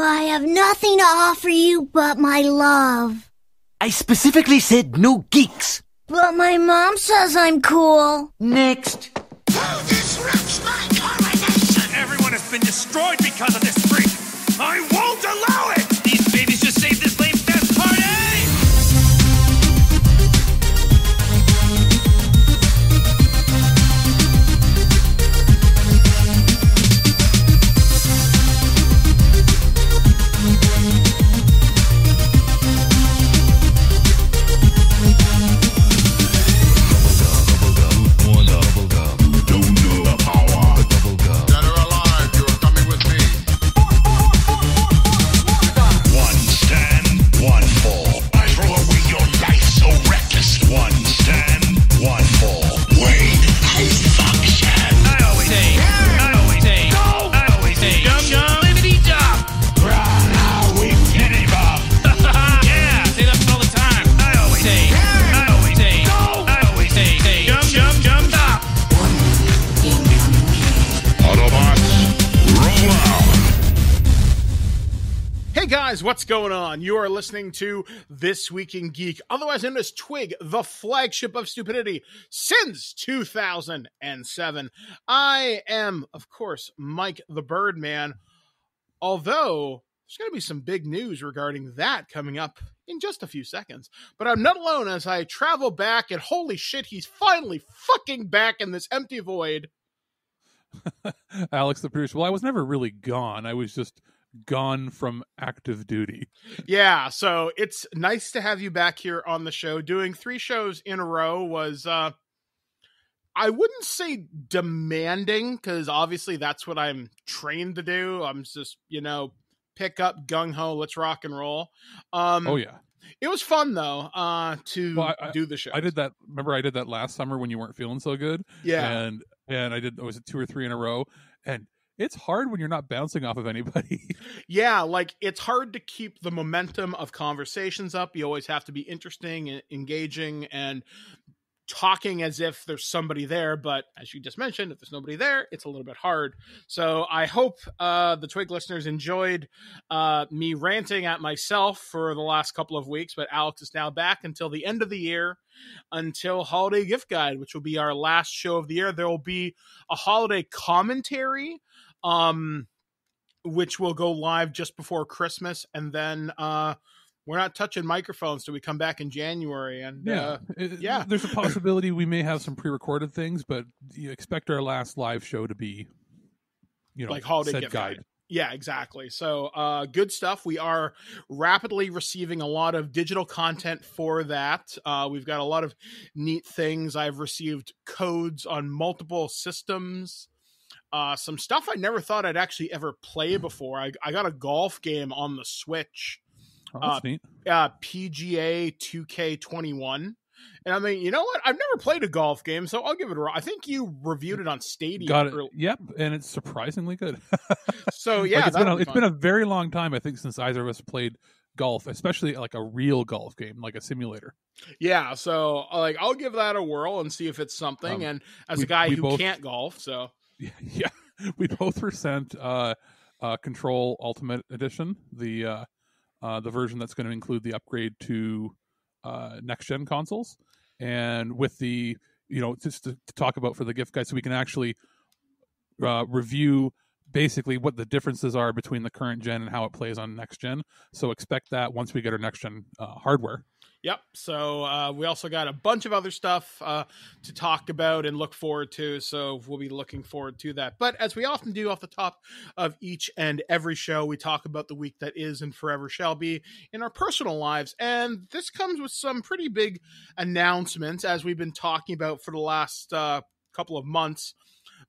I have nothing to offer you but my love. I specifically said no geeks. But my mom says I'm cool. Next. Who disrupts my coronation? Everyone has been destroyed because of this freak. I won't allow it! These babies just saved this lame fest party! What's going on? You are listening to This Week in Geek, otherwise known as TWIG, the flagship of stupidity since 2007. I am, of course, Mike the Birdman, although there's going to be some big news regarding that coming up in just a few seconds. But I'm not alone as I travel back, and holy shit, he's finally fucking back in this empty void. Alex the producer. Well, I was never really gone. I was just gone from active duty. Yeah, so it's nice to have you back here on the show. Doing 3 shows in a row was I wouldn't say demanding, because obviously that's what I'm trained to do. I'm just, pick up, gung-ho, let's rock and roll. Oh yeah, it was fun though to do the show. I did that. Remember, I did that last summer when you weren't feeling so good. Yeah, and I did. Was it 2 or 3 in a row? And it's hard when you're not bouncing off of anybody. Yeah, like it's hard to keep the momentum of conversations up. You always have to be interesting and engaging and talking as if there's somebody there. But as you just mentioned, if there's nobody there, it's a little bit hard. So I hope the Twig listeners enjoyed me ranting at myself for the last couple of weeks. But Alex is now back until the end of the year, until Holiday Gift Guide, which will be our last show of the year. There will be a holiday commentary, which will go live just before Christmas, and then we're not touching microphones till we come back in January. And there's a possibility we may have some pre-recorded things, but you expect our last live show to be, like Holiday Gift Guide. Yeah, exactly. So good stuff. We are rapidly receiving a lot of digital content for that. We've got a lot of neat things. I've received codes on multiple systems. Some stuff I never thought I'd actually ever play before. I got a golf game on the Switch. Oh, that's neat. PGA 2K21. And I mean, you know what? I've never played a golf game, so I'll give it a I think you reviewed it on Stadia. Got it. Yep, and it's surprisingly good. So yeah, it's been a very long time, I think, since either of us played golf, especially like a real golf game, like a simulator. Yeah, so like I'll give that a whirl and see if it's something. And as a guy who can't golf, so yeah, we both were sent Control Ultimate Edition, the version that's going to include the upgrade to next gen consoles, and with the just to talk about for the gift guide, so we can actually review basically what the differences are between the current gen and how it plays on next gen. So expect that once we get our next gen hardware. Yep. So we also got a bunch of other stuff to talk about and look forward to. So we'll be looking forward to that. But as we often do off the top of each and every show, we talk about the week that is and forever shall be in our personal lives. And this comes with some pretty big announcements, as we've been talking about for the last couple of months.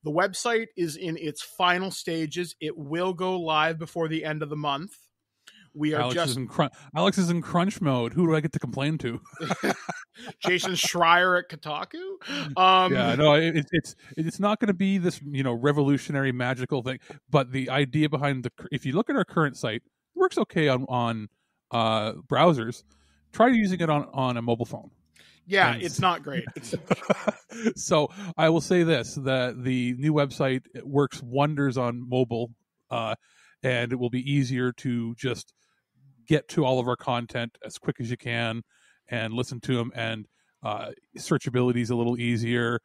The website is in its final stages. It will go live before the end of the month. We are Alex is in crunch mode. Who do I get to complain to? Jason Schreier at Kotaku. It's not going to be this revolutionary magical thing. But the idea behind if you look at our current site, it works okay on browsers. Try using it on a mobile phone. Yeah, it's not great. So I will say this: that the new website works wonders on mobile. and it will be easier to just get to all of our content as quick as you can and listen to them, and searchability is a little easier.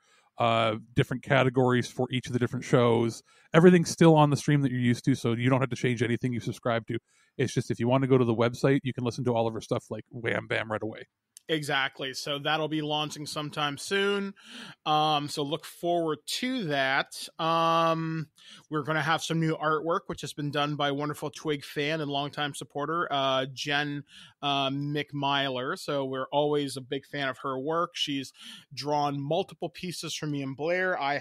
Different categories for each of the different shows. Everything's still on the stream that you're used to, so you don't have to change anything you subscribe to. It's just if you want to go to the website, you can listen to all of our stuff like wham bam right away. Exactly. So that'll be launching sometime soon. So look forward to that. We're going to have some new artwork, which has been done by wonderful TWIG fan and longtime supporter, Jen McMyler. So we're always a big fan of her work. She's drawn multiple pieces for me and Blair. I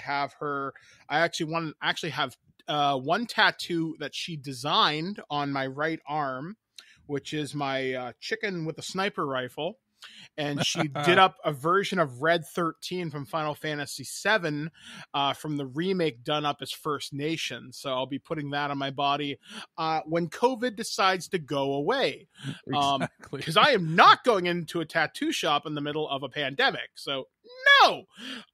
actually have one tattoo that she designed on my right arm, which is my chicken with a sniper rifle. And she did up a version of Red 13 from Final Fantasy VII from the remake done up as First Nation. So I'll be putting that on my body when COVID decides to go away. Exactly. Because I am not going into a tattoo shop in the middle of a pandemic. So no.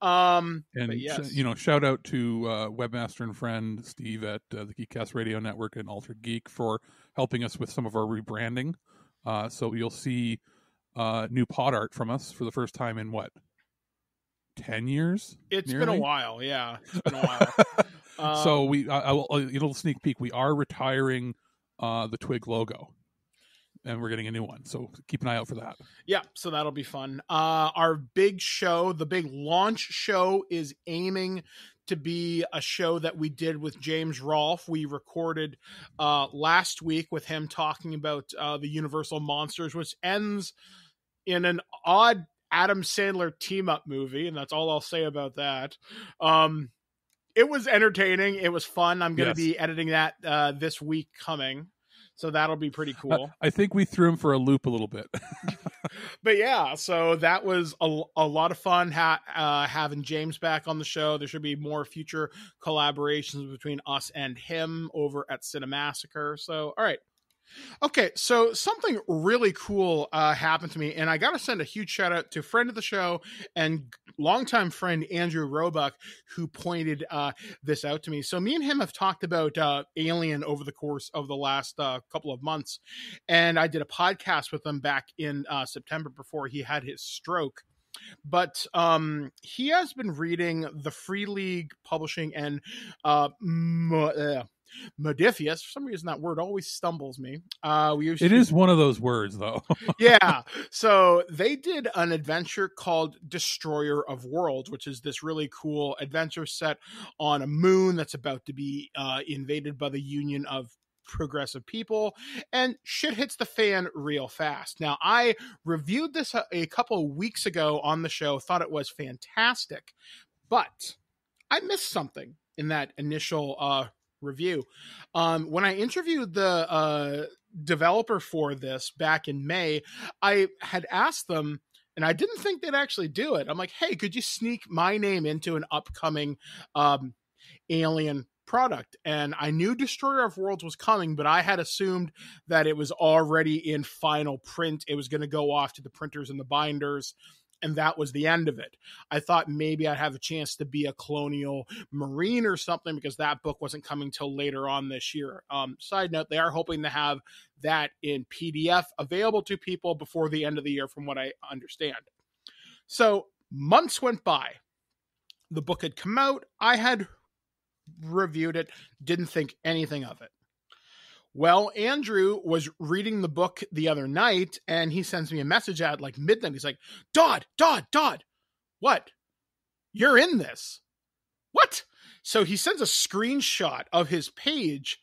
And yes. Shout out to webmaster and friend Steve at the Geekcast Radio Network and Altered Geek for helping us with some of our rebranding. So you'll see new pod art from us for the first time in 10 years? It's nearly? been a while. Yeah, it's been a while. So I will, a little sneak peek. We are retiring the TWIG logo, and we're getting a new one. So keep an eye out for that. Yeah, so that'll be fun. Our big show, the big launch show, is aiming to be a show that we did with James Rolfe. We recorded last week with him talking about the Universal Monsters, which ends in an odd Adam Sandler team-up movie, and that's all I'll say about that. It was entertaining. It was fun. I'm going to be editing that this week coming, so that'll be pretty cool. I think we threw him for a loop a little bit. But yeah, so that was a lot of fun having James back on the show. There should be more future collaborations between us and him over at Cinemassacre. So, all right. Okay, so something really cool happened to me, and I got to send a huge shout out to friend of the show and longtime friend Andrew Roebuck, who pointed this out to me. So me and him have talked about Alien over the course of the last couple of months, and I did a podcast with him back in September before he had his stroke. But he has been reading the Free League Publishing and Modiphius. For some reason, that word always stumbles me. It is one of those words, though. Yeah. So they did an adventure called Destroyer of Worlds, which is this really cool adventure set on a moon that's about to be invaded by the Union of Progressive People, and shit hits the fan real fast. Now, I reviewed this a couple of weeks ago on the show, thought it was fantastic, but I missed something in that initial review. When I interviewed the developer for this back in May, I had asked them, and I didn't think they'd actually do it. I'm like, hey, could you sneak my name into an upcoming Alien product? And I knew Destroyer of Worlds was coming, but I had assumed that it was already in final print. It was going to go off to the printers and the binders, and that was the end of it. I thought maybe I'd have a chance to be a Colonial Marine or something, because that book wasn't coming till later on this year. Side note, they are hoping to have that in PDF available to people before the end of the year, from what I understand. So months went by. The book had come out. I had reviewed it, didn't think anything of it. Well, Andrew was reading the book the other night, and he sends me a message at like midnight. He's like, Dodd, what? You're in this? What? So he sends a screenshot of his page,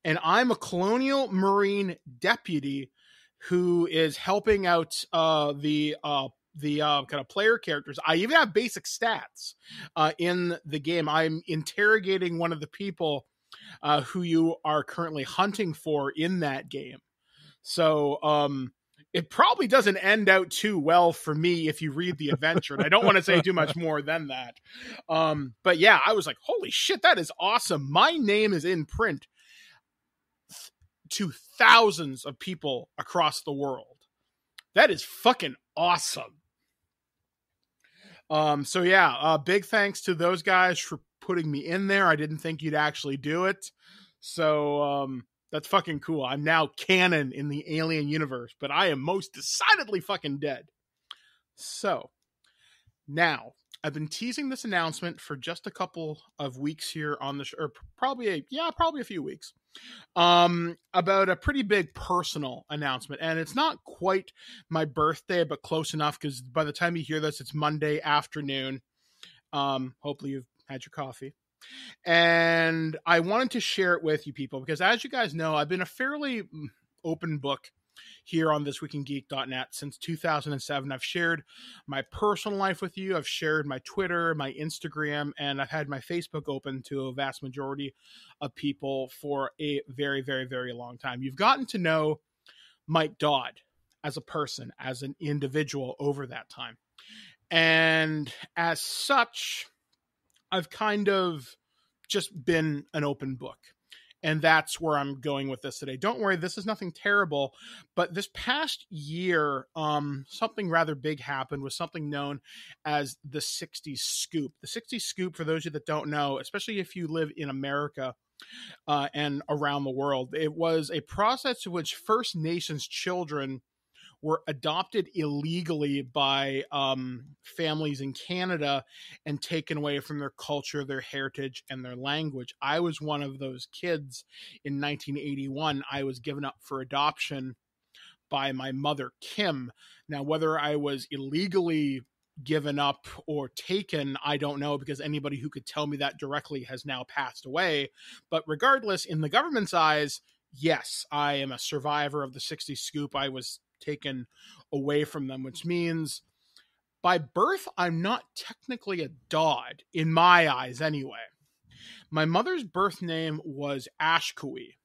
and I'm a Colonial Marine deputy who is helping out the kind of player characters. I even have basic stats in the game. I'm interrogating one of the people who you are currently hunting for in that game. So it probably doesn't end out too well for me if you read the adventure. And I don't want to say too much more than that. But yeah, I was like, holy shit, that is awesome. My name is in print to thousands of people across the world. That is fucking awesome. So yeah, big thanks to those guys for putting me in there. I didn't think you'd actually do it. So That's fucking cool. I'm now canon in the Alien universe, but I am most decidedly fucking dead. So, now, I've been teasing this announcement for just a couple of weeks here on the show, or probably a few weeks, about a pretty big personal announcement. And it's not quite my birthday, but close enough, because by the time you hear this, it's Monday afternoon. Hopefully you've had your coffee. And I wanted to share it with you people, because as you guys know, I've been a fairly open book here on ThisWeekInGeek.net since 2007. I've shared my personal life with you. I've shared my Twitter, my Instagram, and I've had my Facebook open to a vast majority of people for a very, very, very long time. You've gotten to know Mike Dodd as a person, as an individual over that time. And as such, I've kind of just been an open book. And that's where I'm going with this today. Don't worry, this is nothing terrible. But this past year, something rather big happened with something known as the 60s Scoop. The 60s Scoop, for those of you that don't know, especially if you live in America and around the world, it was a process in which First Nations children were adopted illegally by families in Canada and taken away from their culture, their heritage, and their language. I was one of those kids in 1981. I was given up for adoption by my mother, Kim. Now, whether I was illegally given up or taken, I don't know, because anybody who could tell me that directly has now passed away. But regardless, in the government's eyes, yes, I am a survivor of the 60s Scoop. I was taken away from them, which means by birth, I'm not technically a Dodd, in my eyes anyway. My mother's birth name was Ashkui,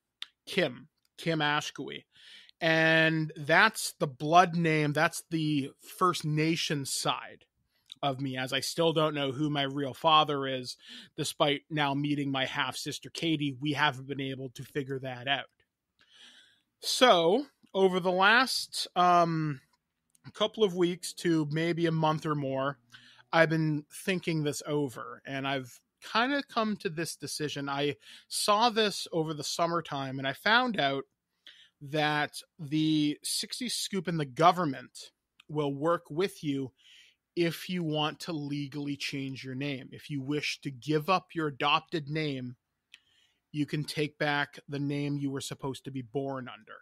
Kim Ashkui. And that's the blood name, that's the First Nation side of me, as I still don't know who my real father is. Despite now meeting my half-sister Katie, we haven't been able to figure that out. So, over the last couple of weeks to maybe a month or more, I've been thinking this over, and I've kind of come to this decision. I saw this over the summertime, and I found out that the 60s Scoop and the government will work with you if you want to legally change your name. If you wish to give up your adopted name, you can take back the name you were supposed to be born under.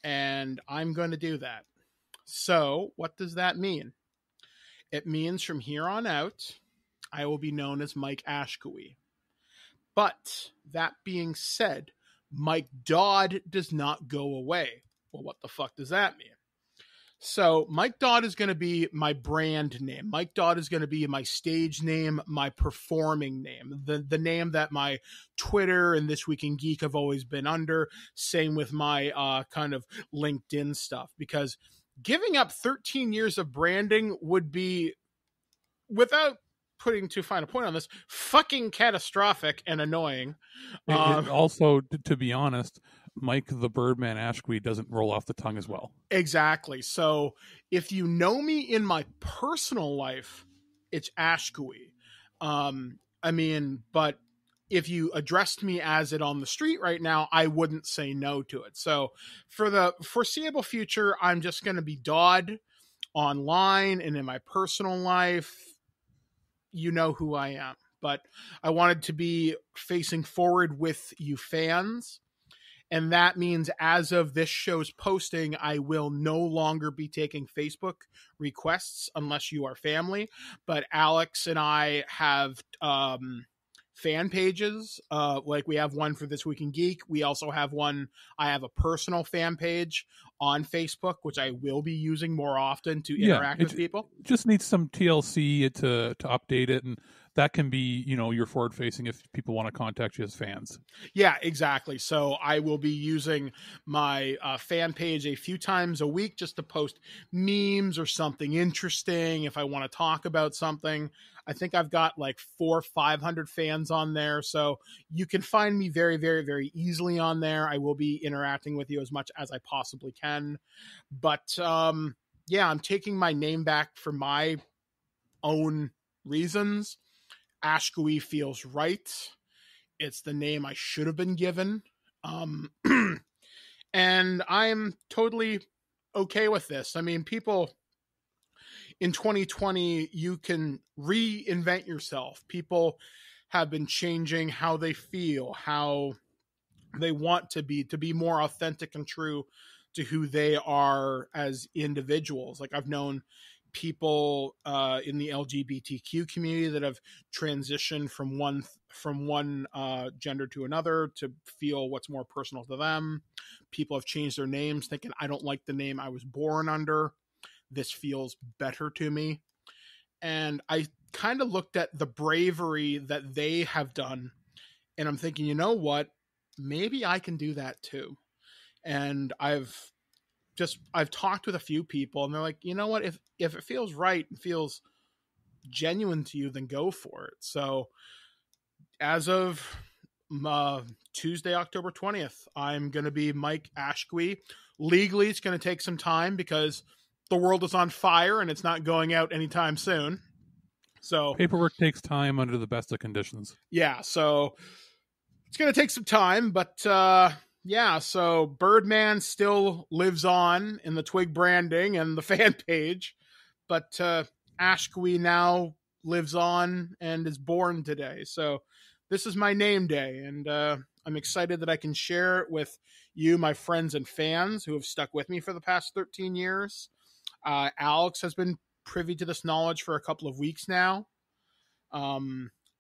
And I'm going to do that. So, what does that mean? It means from here on out, I will be known as Mike Ashkui. But, that being said, Mike Dodd does not go away. Well, what the fuck does that mean? So, Mike Dodd is going to be my brand name. Mike Dodd is going to be my stage name, my performing name, the name that my Twitter and This Week in Geek have always been under. Same with my kind of LinkedIn stuff, because giving up 13 years of branding would be, without putting too fine a point on this, fucking catastrophic and annoying. Also, to be honest, Mike the Birdman Ashkui doesn't roll off the tongue as well. Exactly. So if you know me in my personal life, it's Ashkui. But if you addressed me as it on the street right now, I wouldn't say no to it. So for the foreseeable future, I'm just going to be Dodd online, and in my personal life, you know who I am. But I wanted to be facing forward with you fans. And that means as of this show's posting, I will no longer be taking Facebook requests unless you are family. But Alex and I have fan pages. Like we have one for This Week in Geek. We also have one. I have a personal fan page on Facebook, which I will be using more often to interact with people. Just needs some TLC to update it, and that can be, your forward facing if people want to contact you as fans. Yeah, exactly. So I will be using my fan page a few times a week just to post memes or something interesting if I want to talk about something. I think I've got like 400 or 500 fans on there. So you can find me very, very, very easily on there. I will be interacting with you as much as I possibly can. But I'm taking my name back for my own reasons. Ashkui feels right. It's the name I should have been given. And I'm totally okay with this. I mean, people in 2020, you can reinvent yourself. People have been changing how they feel, how they want to be more authentic and true to who they are as individuals. Like I've known people in the LGBTQ community that have transitioned from one gender to another to feel what's more personal to them. People have changed their names thinking, I don't like the name I was born under. This feels better to me. And I kind of looked at the bravery that they have done, and I'm thinking, you know what? Maybe I can do that too. And I've talked with a few people, and they're like, you know what? If it feels right and feels genuine to you, then go for it. So as of Tuesday, October 20th, I'm going to be Mike Ashqui. Legally, it's going to take some time because the world is on fire and it's not going out anytime soon. So paperwork takes time under the best of conditions. Yeah, so it's going to take some time, but yeah, so Birdman still lives on in the TWIG branding and the fan page, but Ashqui now lives on and is born today. So this is my name day, and I'm excited that I can share it with you, my friends and fans who have stuck with me for the past 13 years. Alex has been privy to this knowledge for a couple of weeks now.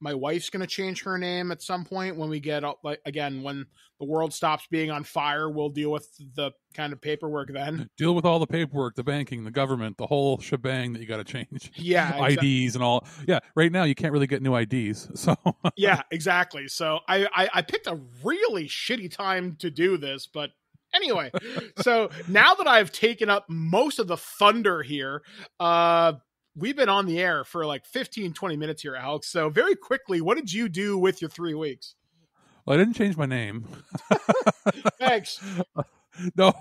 My wife's going to change her name at some point when we get, like, again, when the world stops being on fire, we'll deal with the kind of paperwork then. Deal with all the paperwork, the banking, the government, the whole shebang that you got to change. Yeah. Exactly. IDs and all. Yeah. Right now you can't really get new IDs. So yeah, exactly. So I picked a really shitty time to do this, but anyway, so now that I've taken up most of the thunder here, we've been on the air for like 15, 20 minutes here, Alex. So very quickly, what did you do with your 3 weeks? Well, I didn't change my name. Thanks. No,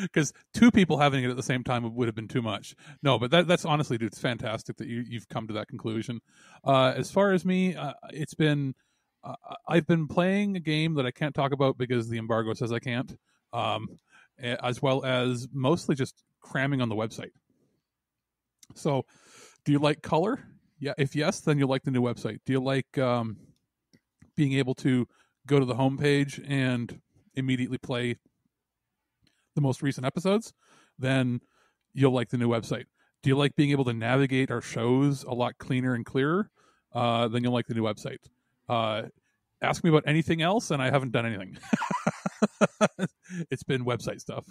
because two people having it at the same time would have been too much. No, but that's honestly, dude, it's fantastic that you've come to that conclusion. As far as me, it's been, I've been playing a game that I can't talk about because the embargo says I can't, as well as mostly just cramming on the website. So, do you like color? Yeah. If yes, then you'll like the new website. Do you like being able to go to the homepage and immediately play the most recent episodes? Then you'll like the new website. Do you like being able to navigate our shows a lot cleaner and clearer? Then you'll like the new website. Ask me about anything else, and I haven't done anything. It's been website stuff.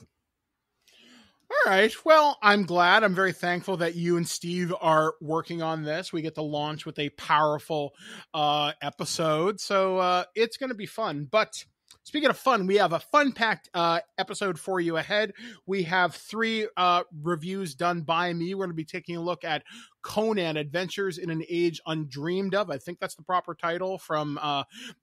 All right. Well, I'm glad. I'm very thankful that you and Steve are working on this. We get to launch with a powerful episode. So it's going to be fun. But speaking of fun, we have a fun-packed episode for you ahead. We have 3 reviews done by me. We're going to be taking a look at Conan, Adventures in an Age Undreamed Of. I think that's the proper title, from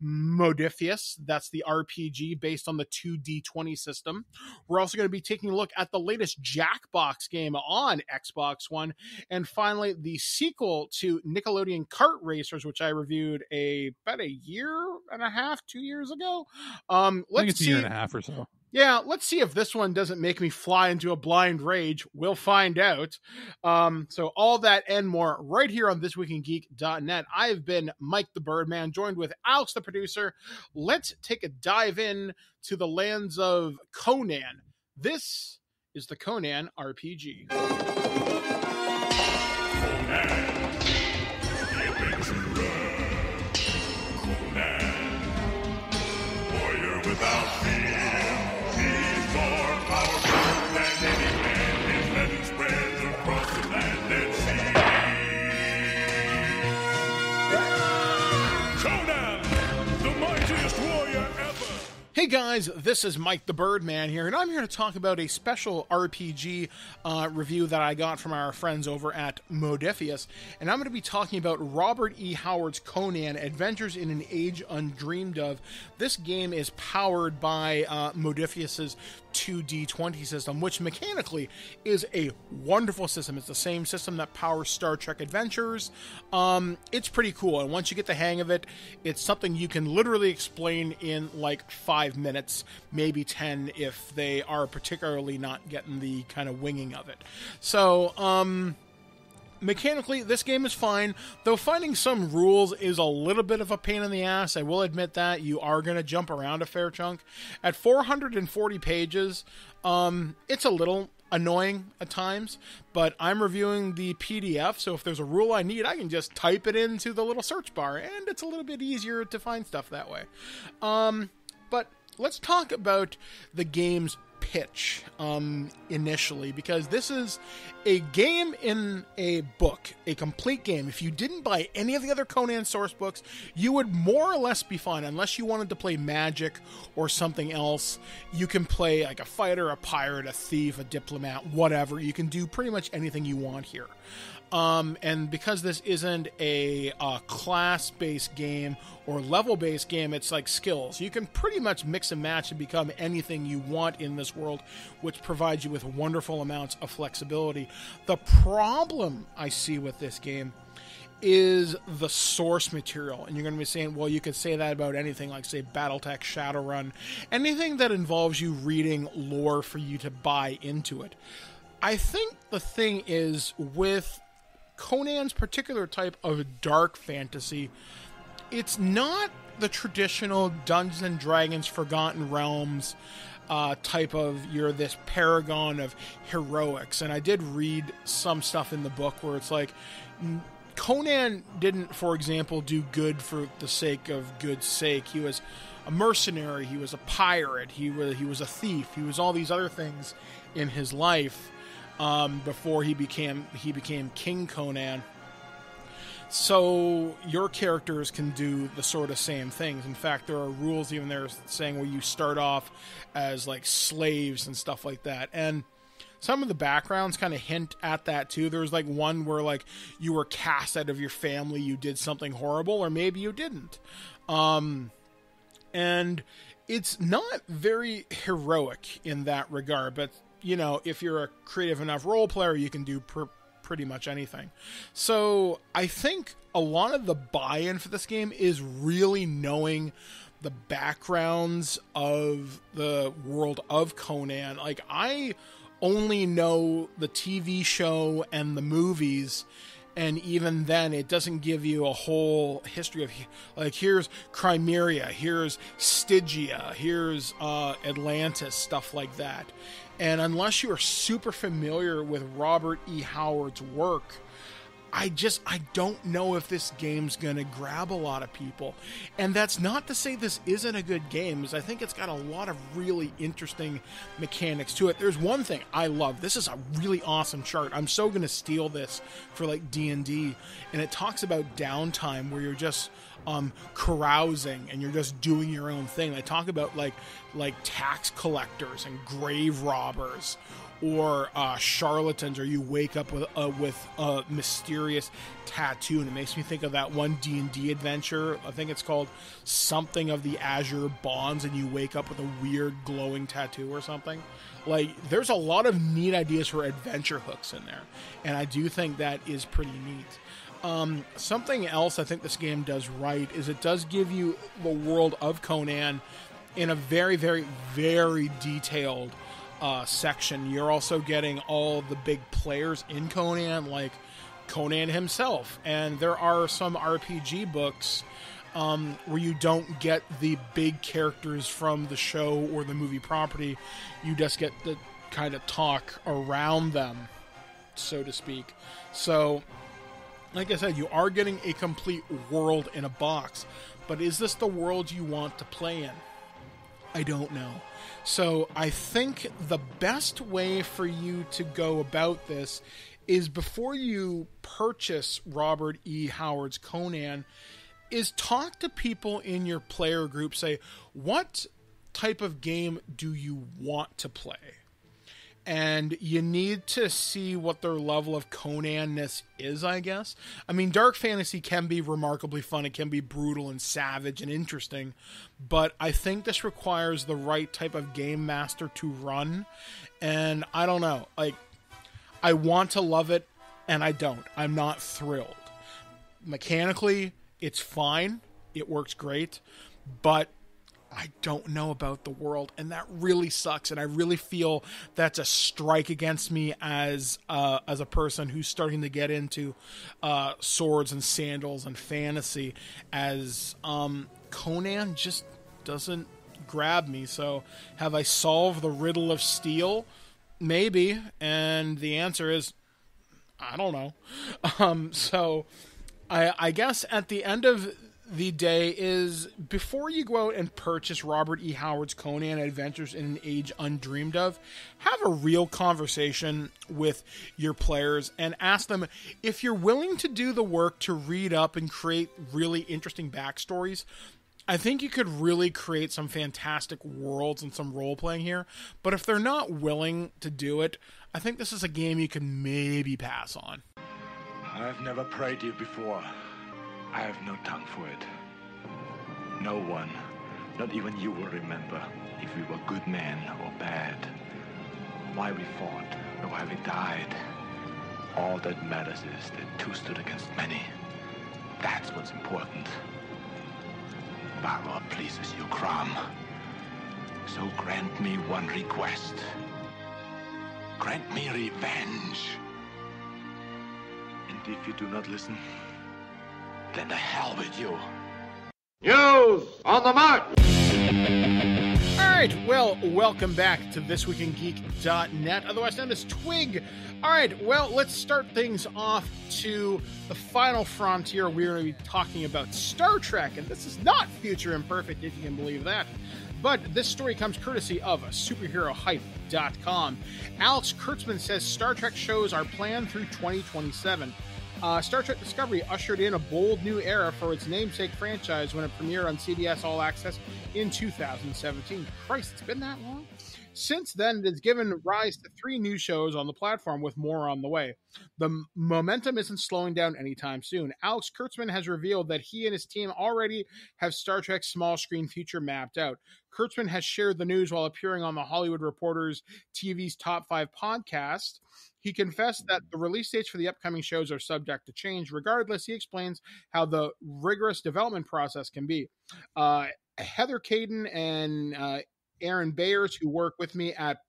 Modiphius. That's the RPG based on the 2D20 system. We're also going to be taking a look at the latest Jackbox game on Xbox One. And finally, the sequel to Nickelodeon Kart Racers, which I reviewed about a year and a half, 2 years ago. I think it's a year and a half or so. Yeah, let's see if this one doesn't make me fly into a blind rage. We'll find out. So all that and more right here on ThisWeekInGeek.net. I've been Mike the Birdman, joined with Alex the producer. Let's take a dive in to the lands of Conan. This is the Conan RPG. Without fear, he's more powerful than any man. His legend spreads across the land and sea. Conan, the mightiest warrior ever. Hey guys, this is Mike the Birdman here, and I'm here to talk about a special RPG review that I got from our friends over at Modiphius, and I'm going to be talking about Robert E. Howard's Conan, Adventures in an Age Undreamed Of. This game is powered by Modiphius's 2D20 system, which mechanically is a wonderful system. It's the same system that powers Star Trek Adventures. It's pretty cool, and once you get the hang of it, it's something you can literally explain in like 5 5 minutes, maybe 10 if they are particularly not getting the kind of winging of it. So, mechanically, this game is fine, though finding some rules is a little bit of a pain in the ass. I will admit that. You are going to jump around a fair chunk. At 440 pages, it's a little annoying at times, but I'm reviewing the PDF, so if there's a rule I need, I can just type it into the little search bar, and it's a little bit easier to find stuff that way. But let's talk about the game's pitch initially, because this is a game in a book, a complete game. If you didn't buy any of the other Conan source books, you would more or less be fine, unless you wanted to play magic or something else. You can play like a fighter, a pirate, a thief, a diplomat, whatever. You can do pretty much anything you want here. And because this isn't a class-based game or level-based game, it's like skills. You can pretty much mix and match and become anything you want in this world, which provides you with wonderful amounts of flexibility. The problem I see with this game is the source material. And you're going to be saying, well, you could say that about anything, like, say, Battletech, Shadowrun, anything that involves you reading lore for you to buy into it. I think the thing is, with Conan's particular type of dark fantasy, it's not the traditional Dungeons and Dragons Forgotten Realms type of, you're this paragon of heroics. And I did read some stuff in the book where it's like, Conan didn't, for example, do good for the sake of good's sake. He was a mercenary, he was a pirate, he was a thief, he was all these other things in his life before he became King Conan. So your characters can do the sort of same things. In fact, there are rules even there saying where you start off as like slaves and stuff like that. And some of the backgrounds kind of hint at that too. There was like one where like you were cast out of your family, you did something horrible, or maybe you didn't. And it's not very heroic in that regard, but you know, if you're a creative enough role player, you can do pretty much anything. So I think a lot of the buy-in for this game is really knowing the backgrounds of the world of Conan. Like, I only know the TV show and the movies, and even then it doesn't give you a whole history of, like, here's Crimea, here's Stygia, here's Atlantis, stuff like that. And unless you are super familiar with Robert E. Howard's work, I don't know if this game's going to grab a lot of people. And that's not to say this isn't a good game, because I think it's got a lot of really interesting mechanics to it. There's one thing I love. This is a really awesome chart. I'm so going to steal this for like D&D. And it talks about downtime where you're just carousing and you're just doing your own thing. They talk about like tax collectors and grave robbers, or charlatans, or you wake up with a mysterious tattoo. And it makes me think of that one D&D adventure. I think it's called something of the Azure Bonds, and you wake up with a weird glowing tattoo or something. Like, there's a lot of neat ideas for adventure hooks in there, and I do think that is pretty neat. Something else I think this game does right is it does give you the world of Conan in a very, very, very detailed section. You're also getting all the big players in Conan, like Conan himself. And there are some RPG books where you don't get the big characters from the show or the movie property. You just get the kind of talk around them, so to speak. So, like I said, you are getting a complete world in a box. But is this the world you want to play in? I don't know. So I think the best way for you to go about this is, before you purchase Robert E. Howard's Conan, is talk to people in your player group. Say, what type of game do you want to play? And you need to see what their level of Conan-ness is, I guess. I mean, dark fantasy can be remarkably fun. It can be brutal and savage and interesting. But I think this requires the right type of game master to run. And I don't know. Like, I want to love it, and I don't. I'm not thrilled. Mechanically, it's fine. It works great. But I don't know about the world, and that really sucks. And I really feel that's a strike against me as a person who's starting to get into swords and sandals and fantasy, as Conan just doesn't grab me. So have I solved the riddle of steel? Maybe. And the answer is, I don't know. So I guess at the end of the day is, before you go out and purchase Robert E. Howard's Conan Adventures in an Age Undreamed Of, have a real conversation with your players and ask them if you're willing to do the work to read up and create really interesting backstories. I think you could really create some fantastic worlds and some role-playing here, but if they're not willing to do it, I think this is a game you can maybe pass on. I've never prayed you before. I have no tongue for it. No one, not even you, will remember if we were good men or bad, why we fought or why we died. All that matters is that two stood against many. That's what's important. Power pleases you, Crom. So grant me one request. Grant me revenge. And if you do not listen, then the hell with you. News on the march! All right, well, welcome back to ThisWeekInGeek.net, otherwise known as TWIG. All right, well, let's start things off to the final frontier. We're going to be talking about Star Trek, and this is not Future Imperfect, if you can believe that. But this story comes courtesy of SuperheroHype.com. Alex Kurtzman says Star Trek shows are planned through 2027. Star Trek Discovery ushered in a bold new era for its namesake franchise when it premiered on CBS All Access in 2017. Christ, it's been that long? Since then, it has given rise to 3 new shows on the platform, with more on the way. The momentum isn't slowing down anytime soon. Alex Kurtzman has revealed that he and his team already have Star Trek's small screen future mapped out. Kurtzman has shared the news while appearing on the Hollywood Reporter's TV's Top 5 podcast. He confessed that the release dates for the upcoming shows are subject to change. Regardless, he explains how the rigorous development process can be. Heather Caden and Aaron Bayers, who work with me at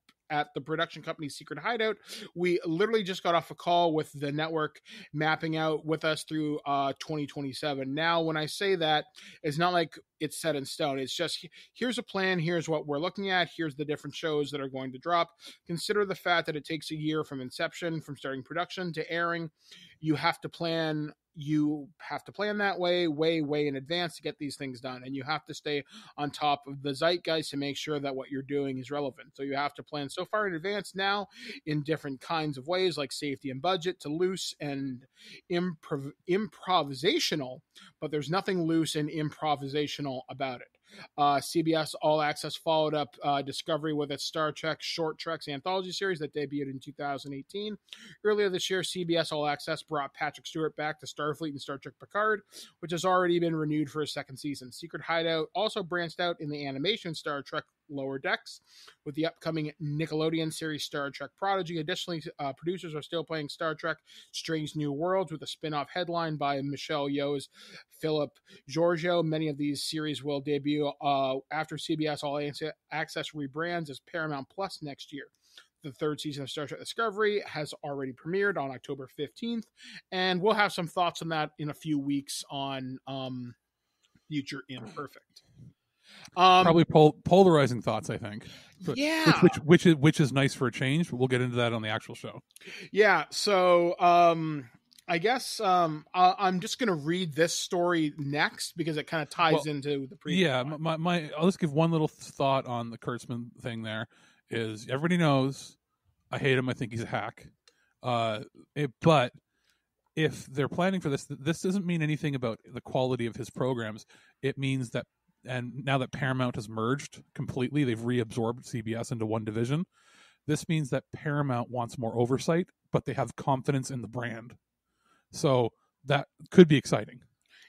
the production company Secret Hideout, we literally just got off a call with the network mapping out with us through 2027. Now, when I say that, it's not like it's set in stone. It's just, here's a plan, here's what we're looking at, here's the different shows that are going to drop. Consider the fact that it takes a year from inception, from starting production to airing. You have to plan that way in advance to get these things done. And you have to stay on top of the zeitgeist to make sure that what you're doing is relevant. So you have to plan so far in advance now in different kinds of ways, like safety and budget, to loose and improvisational, but there's nothing loose and improvisational about it. CBS All Access followed up Discovery with its Star Trek Short Treks anthology series that debuted in 2018. Earlier this year, CBS All Access brought Patrick Stewart back to Starfleet and Star Trek Picard, which has already been renewed for a second season. Secret Hideout also branched out in the animation Star Trek Lower Decks with the upcoming Nickelodeon series Star Trek Prodigy. Additionally, producers are still playing Star Trek Strange New Worlds with a spin-off headline by Michelle Yeoh's Philip Giorgio. Many of these series will debut after CBS All Access rebrands as Paramount Plus next year. The 3rd season of Star Trek Discovery has already premiered on October 15th, and we'll have some thoughts on that in a few weeks on Future Imperfect. Probably polarizing thoughts, I think. Yeah, which is nice for a change, but we'll get into that on the actual show. Yeah, so I guess I'm just going to read this story next because it kind of ties into the previous. Yeah, I'll just give one little thought on the Kurtzman thing. There is, everybody knows I hate him. I think he's a hack. But if they're planning for this doesn't mean anything about the quality of his programs. It means that, and now that Paramount has merged completely, they've reabsorbed CBS into one division. This means that Paramount wants more oversight, but they have confidence in the brand. So that could be exciting.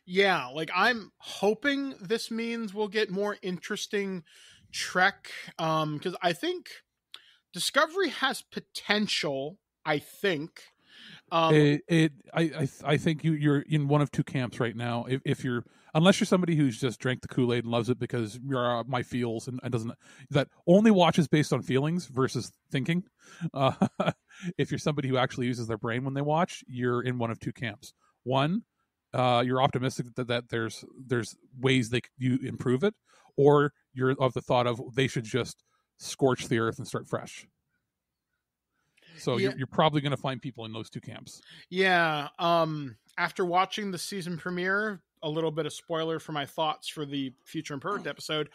Yeah, like I'm hoping this means we'll get more interesting Trek, because I think Discovery has potential, I think. I think you're in one of two camps right now. If you're, unless you're somebody who's just drank the Kool-Aid and loves it because you're my feels and doesn't, that only watches based on feelings versus thinking. If you're somebody who actually uses their brain when they watch, you're in one of two camps. One, you're optimistic that there's ways you improve it, or you're of the thought of they should just scorch the earth and start fresh. So you're probably going to find people in those two camps. Yeah. After watching the season premiere, a little bit of spoiler for my thoughts for the Future Imperfect episode,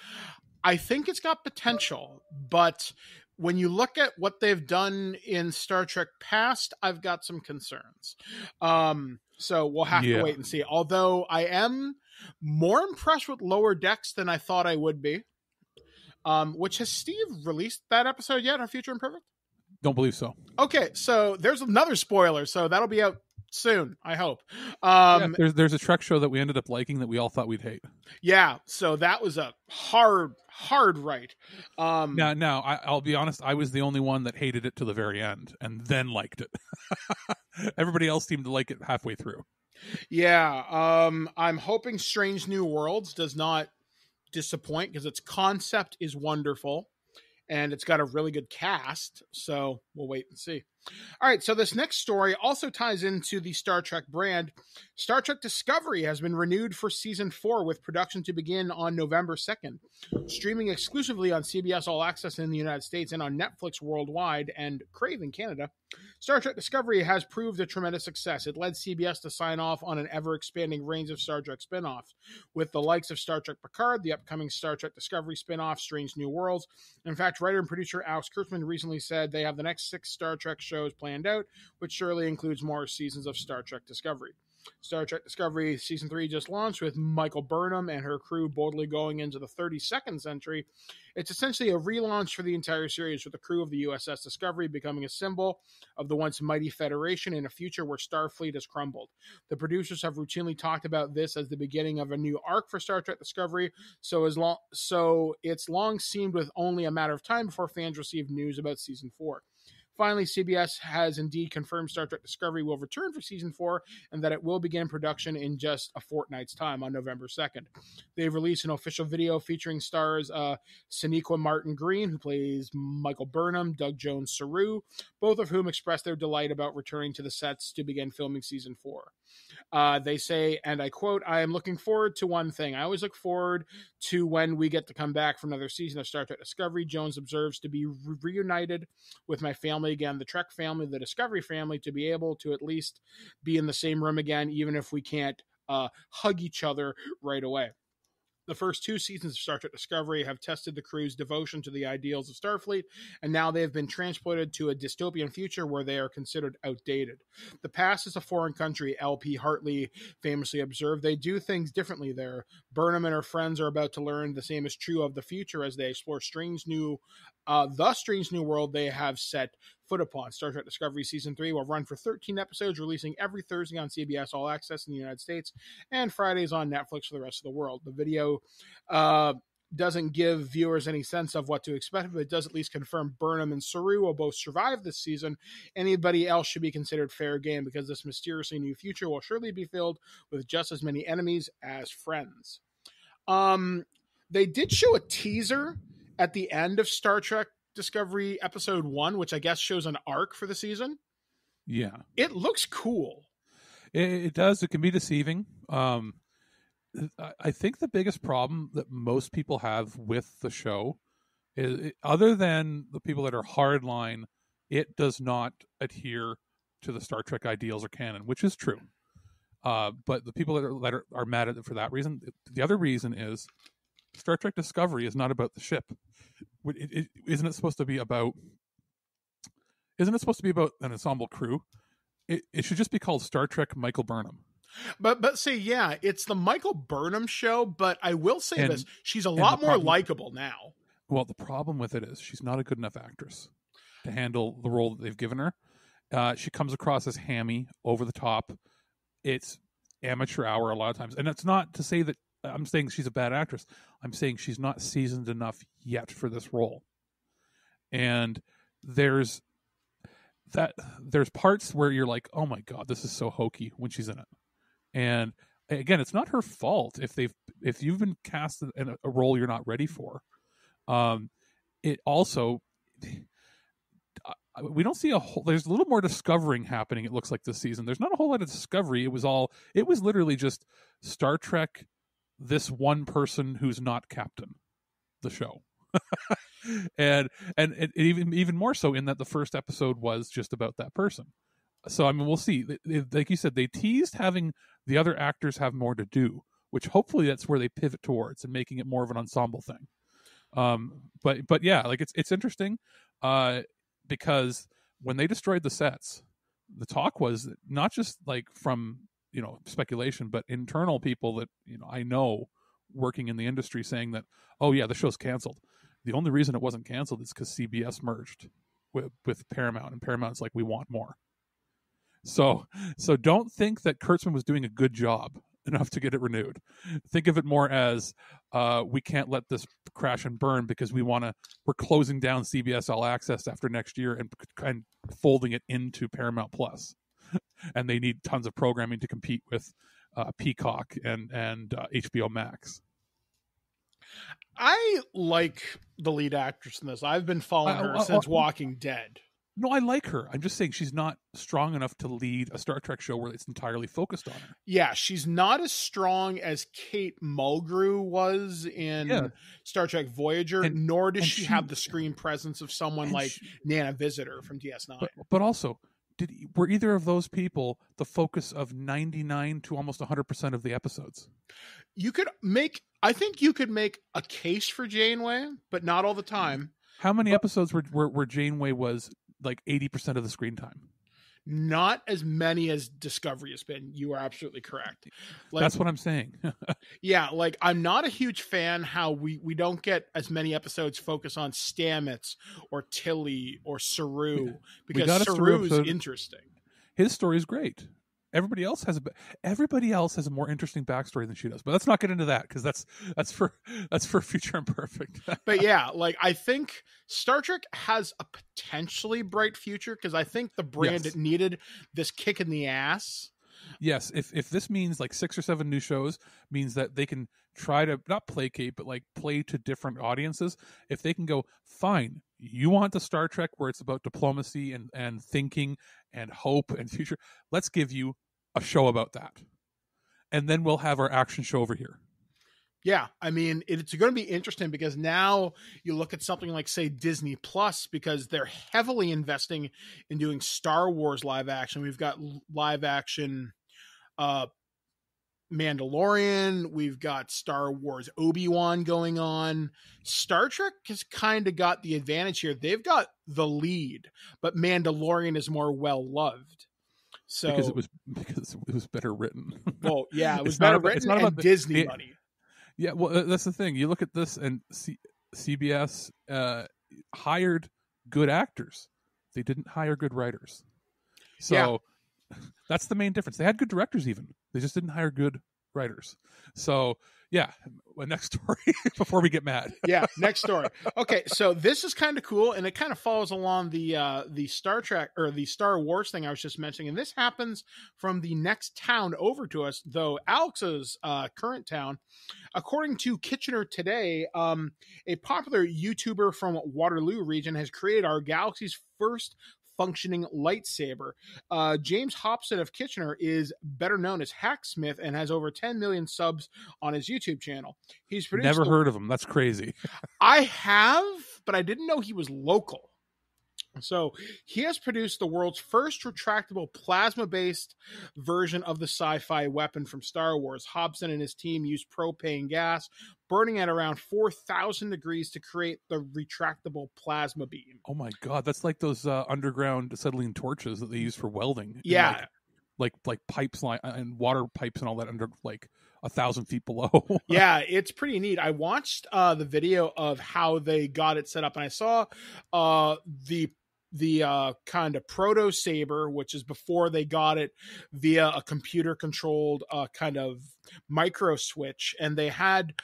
I think it's got potential, but when you look at what they've done in Star Trek Past, I've got some concerns. So we'll have to wait and see. Although I am more impressed with Lower Decks than I thought I would be. Which, has Steve released that episode yet on Future Imperfect? Don't believe so. Okay, so there's another spoiler, so that'll be out soon, I hope. There's a Trek show that we ended up liking that we all thought we'd hate. Yeah, so that was a hard write. Now, I'll be honest, I was the only one that hated it to the very end and then liked it. Everybody else seemed to like it halfway through. Yeah, I'm hoping Strange New Worlds does not disappoint because its concept is wonderful. And it's got a really good cast, so we'll wait and see. All right, so this next story also ties into the Star Trek brand. Star Trek Discovery has been renewed for Season 4 with production to begin on November 2nd. Streaming exclusively on CBS All Access in the United States and on Netflix worldwide and Crave in Canada, Star Trek Discovery has proved a tremendous success. It led CBS to sign off on an ever-expanding range of Star Trek spin-offs, with the likes of Star Trek Picard, the upcoming Star Trek Discovery spin-off, Strange New Worlds. In fact, writer and producer Alex Kurtzman recently said they have the next 6 Star Trek shows planned out, which surely includes more seasons of Star Trek Discovery. Star Trek Discovery Season 3 just launched with Michael Burnham and her crew boldly going into the 32nd century. It's essentially a relaunch for the entire series, with the crew of the USS Discovery becoming a symbol of the once mighty Federation in a future where Starfleet has crumbled. The producers have routinely talked about this as the beginning of a new arc for Star Trek Discovery, so it's long seemed with only a matter of time before fans receive news about Season 4. Finally, CBS has indeed confirmed Star Trek Discovery will return for Season 4 and that it will begin production in just a fortnight's time on November 2nd. They've released an official video featuring stars Sonequa Martin Green, who plays Michael Burnham, Doug Jones Saru, both of whom expressed their delight about returning to the sets to begin filming Season 4. They say, and I quote, "I am looking forward to one thing. I always look forward to when we get to come back for another season of Star Trek Discovery." Jones observes, "To be reunited with my family again, the Trek family, the Discovery family, to be able to at least be in the same room again, even if we can't hug each other right away." The first 2 seasons of Star Trek Discovery have tested the crew's devotion to the ideals of Starfleet, and now they have been transported to a dystopian future where they are considered outdated. "The past is a foreign country," L.P. Hartley famously observed. "They do things differently there." Burnham and her friends are about to learn the same is true of the future as they explore the strange new world they have set foot upon. Star Trek Discovery Season 3 will run for 13 episodes, releasing every Thursday on CBS All Access in the United States and Fridays on Netflix for the rest of the world. The video doesn't give viewers any sense of what to expect, but it does at least confirm Burnham and Saru will both survive this season. Anybody else should be considered fair game, because this mysteriously new future will surely be filled with just as many enemies as friends. They did show a teaser at the end of Star Trek Discovery Episode 1, which I guess shows an arc for the season. Yeah. It looks cool. It does. It can be deceiving. I think the biggest problem that most people have with the show is, other than the people that are hardline, it does not adhere to the Star Trek ideals or canon, which is true. But the people that are mad at it for that reason, the other reason is Star Trek Discovery is not about the ship. Isn't it supposed to be about an ensemble crew? It should just be called Star Trek Michael Burnham. But say, yeah, it's the Michael Burnham show, but I will say this, she's a lot more likable now. Well, the problem with it is she's not a good enough actress to handle the role that they've given her. She comes across as hammy, over the top. It's amateur hour a lot of times. And that's not to say that I'm saying she's a bad actress. I'm saying she's not seasoned enough yet for this role. And there's that there's parts where you're like, oh my God, this is so hokey when she's in it. And again, it's not her fault if you've been cast in a role you're not ready for. It also, we don't see there's a little more discovering happening. It looks like this season. There's not a whole lot of discovery. It was literally just Star Trek, this one person who's not captain, the show. and even more so in that the first episode was just about that person. So I mean, we'll see. Like you said, they teased having the other actors have more to do, which hopefully that's where they pivot towards and making it more of an ensemble thing. But yeah, like it's interesting because when they destroyed the sets, the talk was not just like from speculation, but internal people that I know working in the industry saying that, oh yeah, the show's canceled. The only reason it wasn't canceled is because CBS merged with Paramount, and Paramount's like, we want more. So don't think that Kurtzman was doing a good job enough to get it renewed. Think of it more as we can't let this crash and burn because we're closing down CBS All Access after next year and folding it into Paramount Plus, and they need tons of programming to compete with Peacock and HBO Max. I like the lead actress in this. I've been following her since Walking Dead. No, I like her. I'm just saying she's not strong enough to lead a Star Trek show where it's entirely focused on her. Yeah, she's not as strong as Kate Mulgrew was in Star Trek Voyager, nor does she have the screen presence of someone like Nana Visitor from DS9. But also, were either of those people the focus of 99 to almost 100% of the episodes? I think you could make a case for Janeway, but not all the time. How many episodes where Janeway was like 80% of the screen time? Not as many as Discovery has been. You are absolutely correct. That's what I'm saying. Yeah, like I'm not a huge fan how we don't get as many episodes focused on Stamets or Tilly or Saru, because Saru's interesting. His story is great. Everybody else has a more interesting backstory than she does. But let's not get into that because that's for Future Imperfect. But yeah, like I think Star Trek has a potentially bright future because I think the brand needed this kick in the ass. Yes, if this means like 6 or 7 new shows, means that they can try to not placate, but like play to different audiences. If they can go, fine, you want the Star Trek where it's about diplomacy and thinking and hope and future, let's give you a show about that. And then we'll have our action show over here. Yeah, I mean, it's going to be interesting because now you look at something like, say, Disney Plus, because they're heavily investing in doing Star Wars live action. We've got live action Mandalorian. We've got Star Wars Obi-Wan going on. Star Trek has kind of got the advantage here. They've got the lead, but Mandalorian is more well-loved. So because it was better written. Well, yeah, it was better written. It's not about Disney money. Yeah, well, that's the thing. You look at this, and CBS hired good actors. They didn't hire good writers. So that's the main difference. They had good directors even. They just didn't hire good writers. So, yeah, next story before we get mad. Yeah, next story. Okay, so this is kind of cool, and it kind of follows along the Star Trek or the Star Wars thing I was just mentioning, and this happens from the next town over to us, though Alex's current town. According to Kitchener Today, a popular YouTuber from Waterloo region has created our galaxy's first functioning lightsaber. James Hobson of Kitchener is better known as Hacksmith and has over 10 million subs on his YouTube channel. He's produced Never heard of him. That's crazy. I have, but I didn't know he was local. So he has produced the world's first retractable plasma-based version of the sci-fi weapon from Star Wars. Hobson and his team used propane gas, burning at around 4,000 degrees to create the retractable plasma beam. Oh my God, that's like those underground acetylene torches that they use for welding. Yeah. Like pipes and water pipes and all that under like 1,000 feet below. Yeah, it's pretty neat. I watched the video of how they got it set up, and I saw the kind of proto saber, which is before they got it via a computer controlled kind of micro switch, and they had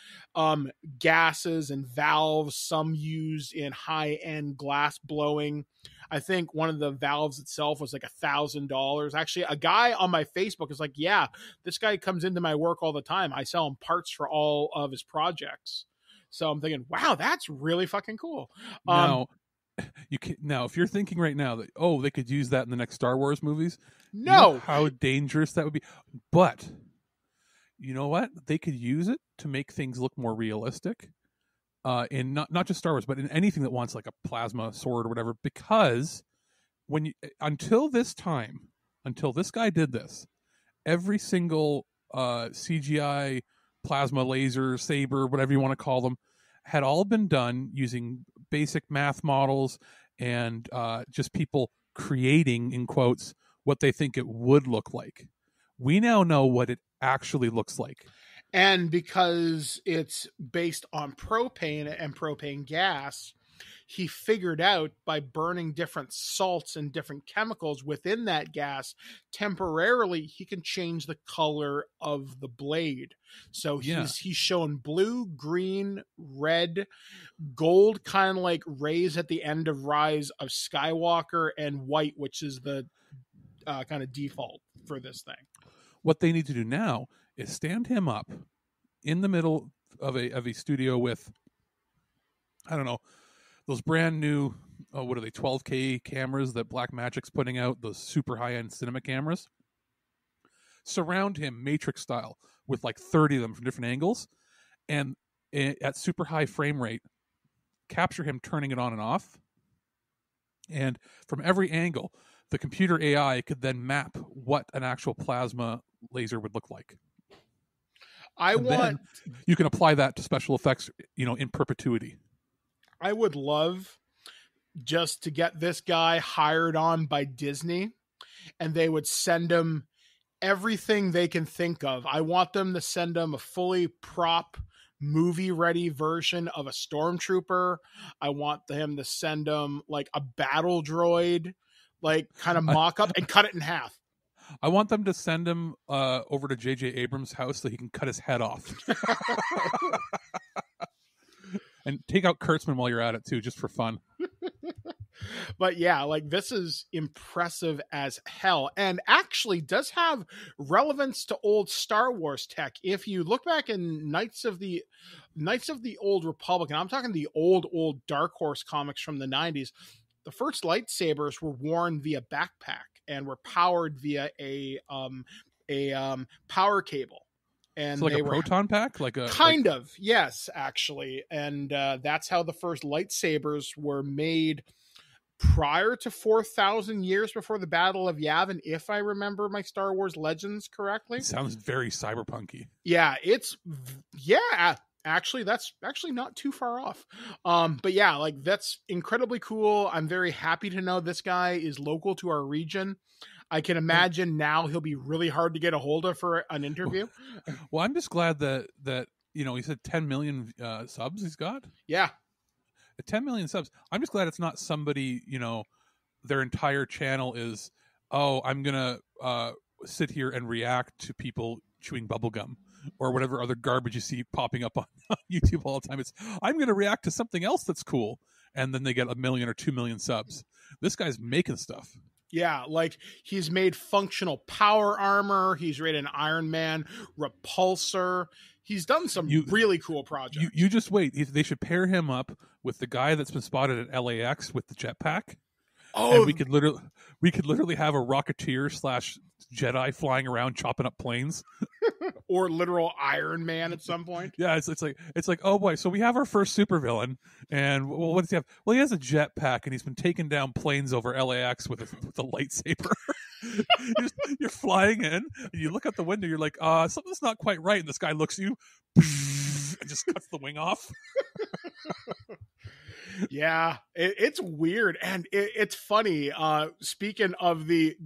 gases and valves, some used in high end glass blowing. I think one of the valves itself was like $1,000. Actually, a guy on my Facebook is like, yeah, this guy comes into my work all the time. I sell him parts for all of his projects. So I'm thinking, wow, that's really fucking cool. Now, if you're thinking right now that, oh, they could use that in the next Star Wars movies, no, you know how dangerous that would be. But you know what? They could use it to make things look more realistic. In not just Star Wars, but in anything that wants like a plasma sword or whatever, because until this guy did this, every single CGI plasma laser saber, whatever you want to call them, had all been done using basic math models and just people creating, in quotes, what they think it would look like. We now know what it actually looks like. And because it's based on propane and propane gas, he figured out by burning different salts and different chemicals within that gas, temporarily he can change the color of the blade. So he's shown blue, green, red, gold, kind of like Rey's at the end of Rise of Skywalker, and white, which is the kind of default for this thing. What they need to do now is stand him up in the middle of a studio with, I don't know, those brand new, what are they, 12K cameras that Blackmagic's putting out, those super high-end cinema cameras. Surround him Matrix style with like 30 of them from different angles, and at super high frame rate, capture him turning it on and off. And from every angle, the computer AI could then map what an actual plasma laser would look like. You can apply that to special effects, in perpetuity. I would love just to get this guy hired on by Disney, and they would send him everything they can think of. I want them to send him a fully prop movie ready version of a stormtrooper. I want him to send him like a battle droid, like kind of mock up and cut it in half. I want them to send him over to J.J. Abrams' house so he can cut his head off. And take out Kurtzman while you're at it, too, just for fun. But yeah, like this is impressive as hell, and actually does have relevance to old Star Wars tech. If you look back in Knights of the Old Republic, and I'm talking the old Dark Horse comics from the 90s, the first lightsabers were worn via backpack and were powered via a power cable. And so like a proton pack? Kind of, yes, actually. And that's how the first lightsabers were made prior to 4,000 years before the Battle of Yavin, if I remember my Star Wars Legends correctly. It sounds very cyberpunky. Yeah, actually, that's actually not too far off. But yeah, like that's incredibly cool. I'm very happy to know this guy is local to our region. I can imagine now he'll be really hard to get a hold of for an interview. Well, I'm just glad that he said 10 million subs he's got. Yeah. 10 million subs. I'm just glad it's not somebody, their entire channel is, I'm going to sit here and react to people chewing bubblegum or whatever other garbage you see popping up on YouTube all the time. It's, I'm going to react to something else that's cool. And then they get 1 million or 2 million subs. This guy's making stuff. Yeah, like he's made functional power armor. He's rated an Iron Man repulsor. He's done some really cool projects. You just wait. They should pair him up with the guy that's been spotted at LAX with the jetpack. Oh, and we could literally have a Rocketeer / Jedi flying around chopping up planes, or literal Iron Man at some point. Yeah, it's like oh boy, so we have our first supervillain, and what does he have? Well, he has a jetpack, and he's been taking down planes over LAX with a lightsaber. You're flying in, and you look out the window. You're like, something's not quite right, and this guy looks at you, and just cuts the wing off. Yeah, it's weird, and it's funny. Speaking of the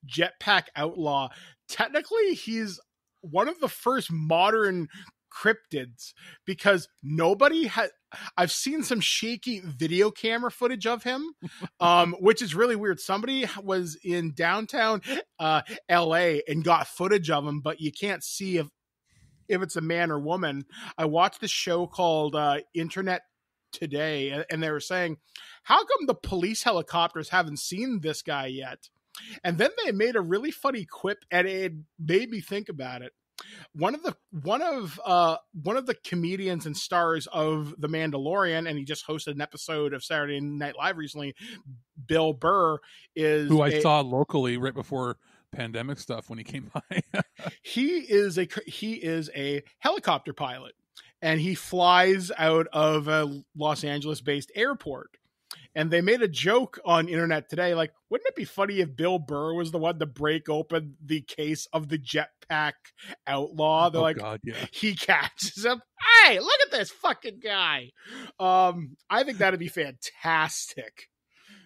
jetpack outlaw, technically he's one of the first modern cryptids, because nobody had. I've seen some shaky video camera footage of him, which is really weird. Somebody was in downtown LA and got footage of him, but you can't see if it's a man or woman. I watched this show called Internet Today, and they were saying, how come the police helicopters haven't seen this guy yet? And then they made a really funny quip, and it made me think about it. One of the comedians and stars of The Mandalorian, and he just hosted an episode of Saturday Night Live recently, Bill Burr, is who I saw locally right before pandemic stuff when he came by. he is a helicopter pilot, and he flies out of a Los Angeles based airport. And they made a joke on Internet Today, like, wouldn't it be funny if Bill Burr was the one to break open the case of the jetpack outlaw? They're like, God, yeah. He catches him. Hey, look at this fucking guy. I think that'd be fantastic.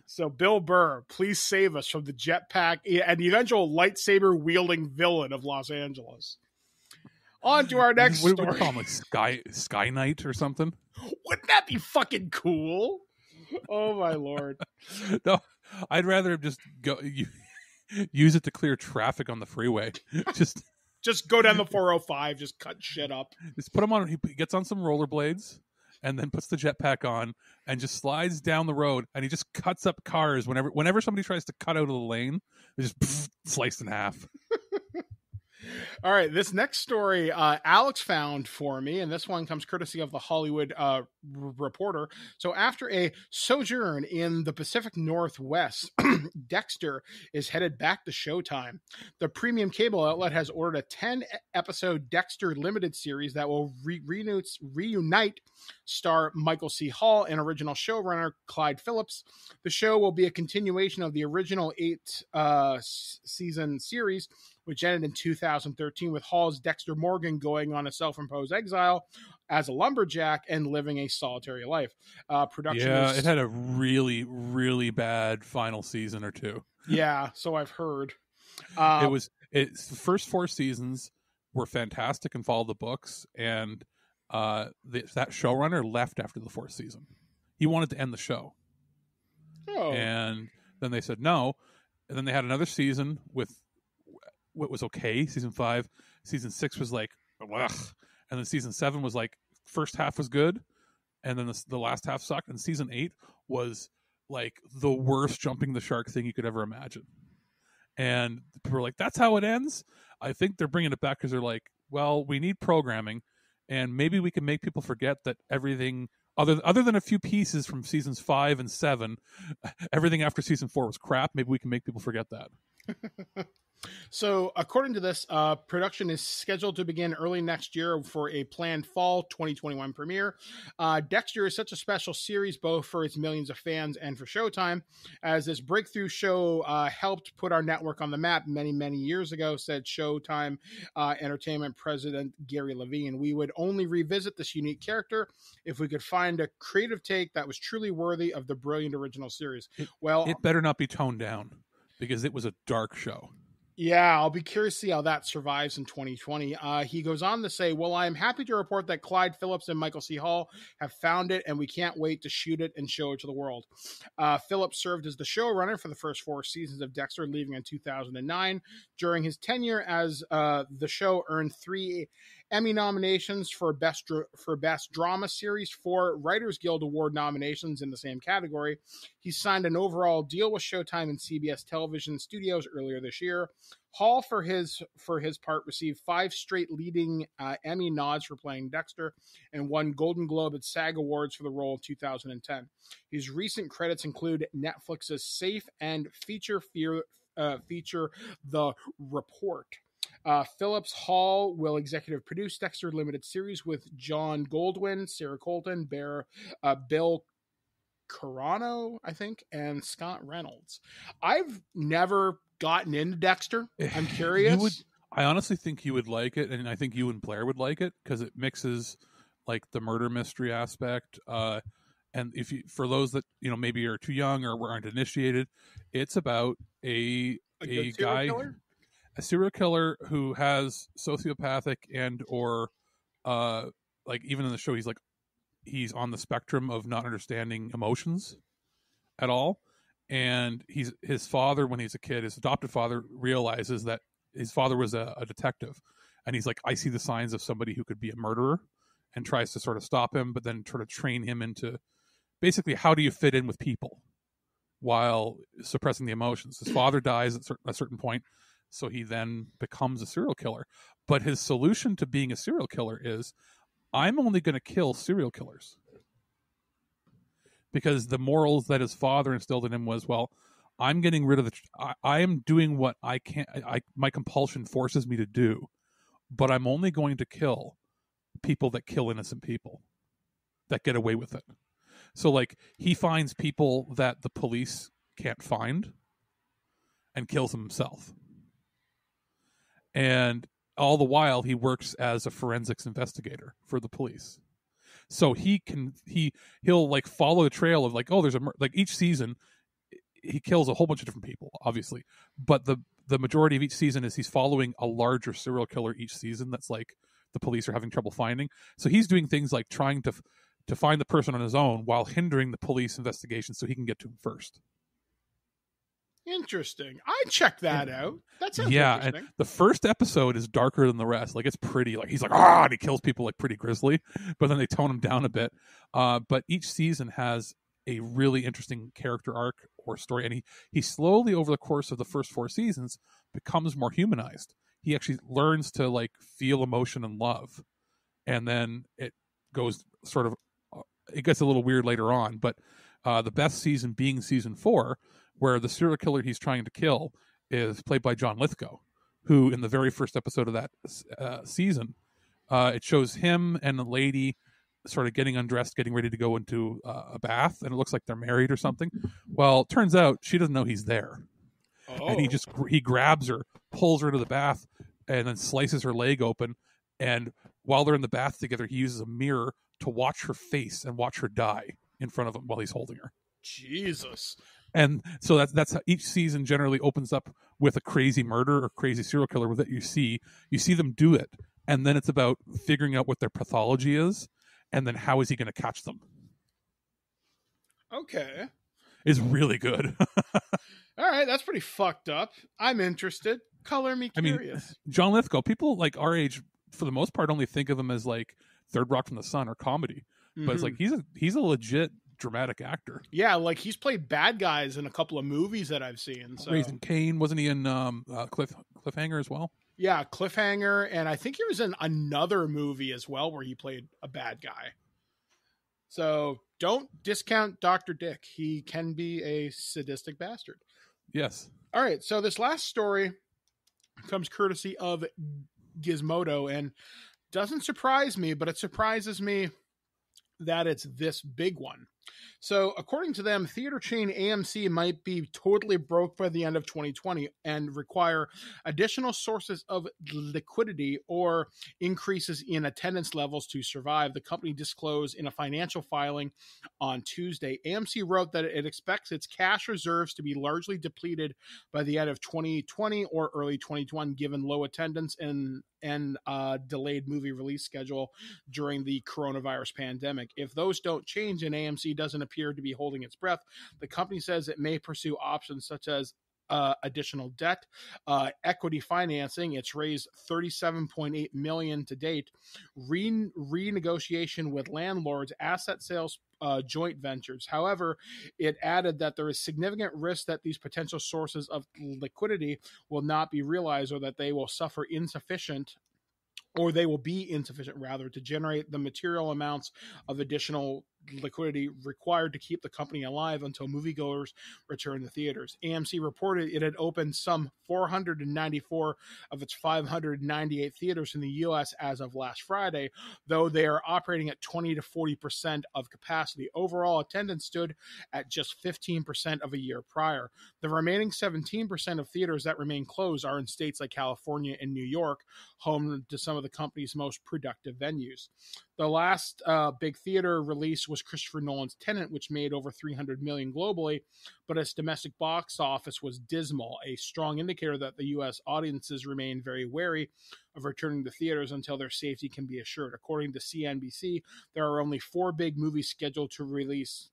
So Bill Burr, please save us from the jetpack and the eventual lightsaber wielding villain of Los Angeles. On to our next story. What would we call him, like Sky Knight or something? Wouldn't that be fucking cool? Oh my lord! No, I'd rather just use it to clear traffic on the freeway. Just go down the 405, just cut shit up. Just put him on. He gets on some rollerblades and then puts the jetpack on and just slides down the road, and he just cuts up cars whenever somebody tries to cut out of the lane. It's just sliced in half. All right, this next story Alex found for me, and this one comes courtesy of the Hollywood Reporter. So after a sojourn in the Pacific Northwest, Dexter is headed back to Showtime. The premium cable outlet has ordered a 10-episode Dexter limited series that will reunite star Michael C. Hall and original showrunner Clyde Phillips. The show will be a continuation of the original 8-season series, which ended in 2013 with Hall's Dexter Morgan going on a self-imposed exile as a lumberjack and living a solitary life. It had a really, really bad final season or two. Yeah, so I've heard. The first 4 seasons were fantastic and followed the books, and that showrunner left after the 4th season. He wanted to end the show. Oh. And then they said no, and then they had another season with what was okay, season 5. Season 6 was like, ugh. And then season 7 was like, first half was good, and then the last half sucked. And season 8 was like the worst jumping the shark thing you could ever imagine. And people were like, that's how it ends? I think they're bringing it back because they're like, well, we need programming, and maybe we can make people forget that everything, other than a few pieces from seasons 5 and 7, everything after season 4 was crap. Maybe we can make people forget that. So, according to this, production is scheduled to begin early next year for a planned fall 2021 premiere. Dexter is such a special series, both for its millions of fans and for Showtime, as this breakthrough show helped put our network on the map many, many years ago, said Showtime Entertainment President Gary Levine. We would only revisit this unique character if we could find a creative take that was truly worthy of the brilliant original series. It better not be toned down, because it was a dark show. Yeah, I'll be curious to see how that survives in 2020. He goes on to say, well, I am happy to report that Clyde Phillips and Michael C. Hall have found it, and we can't wait to shoot it and show it to the world. Phillips served as the showrunner for the first 4 seasons of Dexter, leaving in 2009. During his tenure as the show earned 3 Emmy nominations for Best Drama Series, 4 Writers Guild Award nominations in the same category. He signed an overall deal with Showtime and CBS Television Studios earlier this year. Hall, for his part, received 5 straight leading Emmy nods for playing Dexter and won Golden Globe and SAG Awards for the role in 2010. His recent credits include Netflix's Safe and feature The Report. Phillips Hall will executive produce Dexter Limited Series with John Goldwyn, Sarah Colton, Bill Carano, I think, and Scott Reynolds. I've never gotten into Dexter. I'm curious. I honestly think you would like it, and I think you and Blair would like it, because it mixes like the murder mystery aspect. And for those that maybe are too young or aren't initiated, it's about a guy. Killer? A serial killer who has sociopathic and or like even in the show, he's on the spectrum of not understanding emotions at all. And his father, when he's a kid, his adopted father, realizes that his father was a detective, and he's like, I see the signs of somebody who could be a murderer, and tries to sort of stop him, but then sort of train him into basically how do you fit in with people while suppressing the emotions. His father dies at a certain point, so he then becomes a serial killer. But his solution to being a serial killer is, I'm only going to kill serial killers. Because the morals that his father instilled in him was, well, I'm getting rid of I am doing what I can't, my compulsion forces me to do, but I'm only going to kill people that kill innocent people, that get away with it. So, like, he finds people that the police can't find and kills them himself. And all the while, he works as a forensics investigator for the police. So he'll like follow the trail of like, oh, there's like each season he kills a whole bunch of different people, obviously, but the majority of each season is he's following a larger serial killer each season that's like the police are having trouble finding. So he's doing things like trying to find the person on his own while hindering the police investigation so he can get to him first. Interesting. I'd check that out. That sounds interesting. And the first episode is darker than the rest. Like, it's pretty, like, he's like, and he kills people like pretty grisly, but then they tone him down a bit. But each season has a really interesting character arc or story, and he slowly, over the course of the first 4 seasons, becomes more humanized. He actually learns to like feel emotion and love, and then it goes sort of, it gets a little weird later on. But the best season being season 4, where the serial killer he's trying to kill is played by John Lithgow, who in the very first episode of that season, it shows him and a lady sort of getting undressed, getting ready to go into a bath, and it looks like they're married or something. Well, it turns out she doesn't know he's there. Oh. And he grabs her, pulls her into the bath, and then slices her leg open. And while they're in the bath together, he uses a mirror to watch her face and watch her die in front of him while he's holding her. Jesus. And so that's how each season generally opens up with a crazy murder or crazy serial killer that you see them do it. And then it's about figuring out what their pathology is, and then how is he going to catch them? Okay. It's really good. All right, that's pretty fucked up. I'm interested. Color me curious. I mean, John Lithgow, people like our age, for the most part, only think of him as like Third Rock from the Sun or comedy. Mm-hmm. But it's like he's a legit dramatic actor. Yeah, like he's played bad guys in a couple of movies that I've seen. So. Raising Cain, wasn't he in Cliffhanger as well? Yeah, Cliffhanger, and I think he was in another movie as well where he played a bad guy. So don't discount Dr. Dick. He can be a sadistic bastard. Yes. All right, so this last story comes courtesy of Gizmodo, and doesn't surprise me, but it surprises me that it's this big one. So according to them, theater chain AMC might be totally broke by the end of 2020 and require additional sources of liquidity or increases in attendance levels to survive. The company disclosed in a financial filing on Tuesday. AMC wrote that it expects its cash reserves to be largely depleted by the end of 2020 or early 2021, given low attendance and delayed movie release schedule during the coronavirus pandemic. If those don't change and AMC doesn't appear to be holding its breath, the company says it may pursue options such as additional debt, equity financing. It's raised $37.8 million to date, renegotiation with landlords, asset sales, joint ventures. However, it added that there is significant risk that these potential sources of liquidity will not be realized, or that they will be insufficient rather to generate the material amounts of additional liquidity required to keep the company alive until moviegoers return to theaters. AMC reported it had opened some 494 of its 598 theaters in the U.S. as of last Friday, though they are operating at 20 to 40% of capacity. Overall, attendance stood at just 15% of a year prior. The remaining 17% of theaters that remain closed are in states like California and New York, home to some of the company's most productive venues. The last big theater release was was Christopher Nolan's Tenet, which made over $300 million globally, but its domestic box office was dismal, a strong indicator that the U.S. audiences remain very wary of returning to theaters until their safety can be assured. According to CNBC, there are only 4 big movies scheduled to release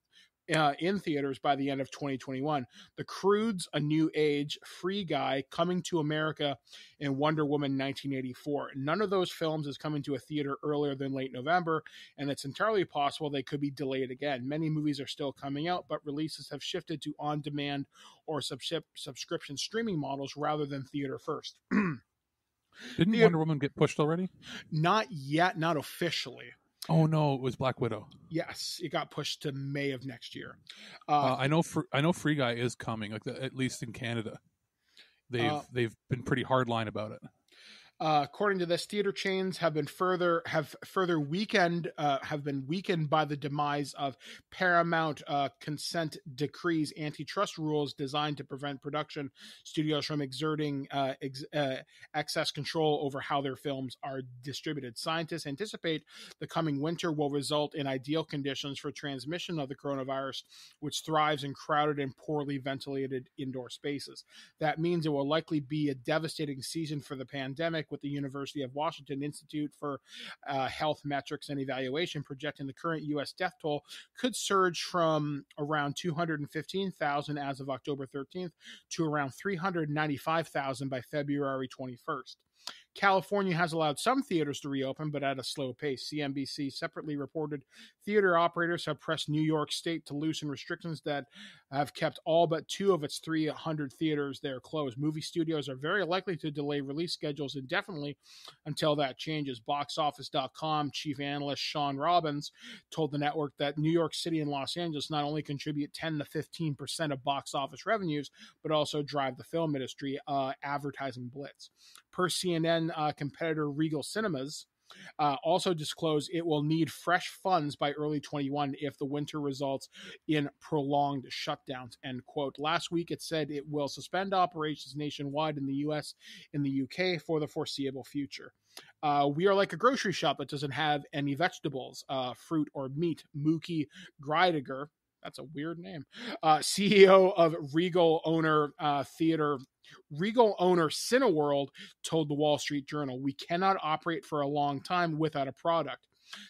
in theaters by the end of 2021. The Croods, A New Age, Free Guy, Coming to America, and Wonder Woman 1984. None of those films is coming to a theater earlier than late November, and it's entirely possible they could be delayed again. Many movies are still coming out, but releases have shifted to on-demand or subscription streaming models rather than theater first. Didn't Wonder Woman get pushed already? Not yet, not officially. Oh no, it was Black Widow. Yes, it got pushed to May of next year. I know Free Guy is coming, like at least in Canada. They've been pretty hardline about it. According to this, theater chains have been weakened by the demise of Paramount consent decrees, antitrust rules designed to prevent production studios from exerting excess control over how their films are distributed. Scientists anticipate the coming winter will result in ideal conditions for transmission of the coronavirus, which thrives in crowded and poorly ventilated indoor spaces. That means it will likely be a devastating season for the pandemic, with the University of Washington Institute for Health Metrics and Evaluation projecting the current U.S. death toll could surge from around 215,000 as of October 13th to around 395,000 by February 21st. California has allowed some theaters to reopen, but at a slow pace. CNBC separately reported theater operators have pressed New York State to loosen restrictions that have kept all but 2 of its 300 theaters there closed. Movie studios are very likely to delay release schedules indefinitely until that changes. BoxOffice.com chief analyst Sean Robbins told the network that New York City and Los Angeles not only contribute 10 to 15% of box office revenues, but also drive the film industry advertising blitz. Per CNN competitor Regal Cinemas also disclosed it will need fresh funds by early 21 if the winter results in prolonged shutdowns, end quote. Last week it said it will suspend operations nationwide in the US and the UK for the foreseeable future. We are like a grocery shop that doesn't have any vegetables, fruit, or meat. Mookie Greidiger, that's a weird name, CEO of Regal owner Cineworld told the Wall Street Journal, "We cannot operate for a long time without a product."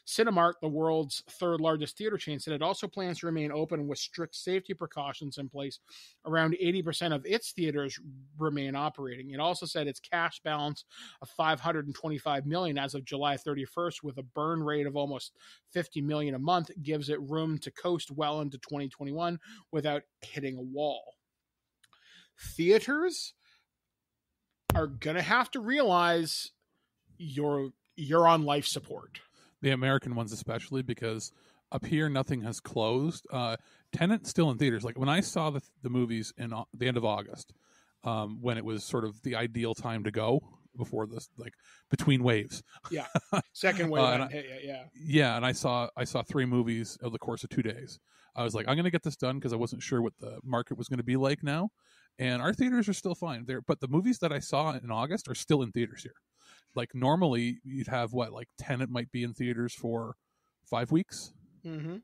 Cinemark, the world's 3rd largest theater chain, said it also plans to remain open with strict safety precautions in place. Around 80% of its theaters remain operating. It also said its cash balance of $525 million as of July 31st, with a burn rate of almost $50 million a month, gives it room to coast well into 2021 without hitting a wall. Theaters are going to have to realize you're on life support. The American ones especially, because up here nothing has closed. Tenet's still in theaters. Like when I saw the movies in the end of August, when it was sort of the ideal time to go before this, like between waves. Yeah, second wave. Yeah, and I saw 3 movies over the course of 2 days. I was like, I'm going to get this done because I wasn't sure what the market was going to be like now. And our theaters are still fine there, but the movies that I saw in August are still in theaters here. Like normally you'd have like Tenet might be in theaters for 5 weeks. Mm-hmm.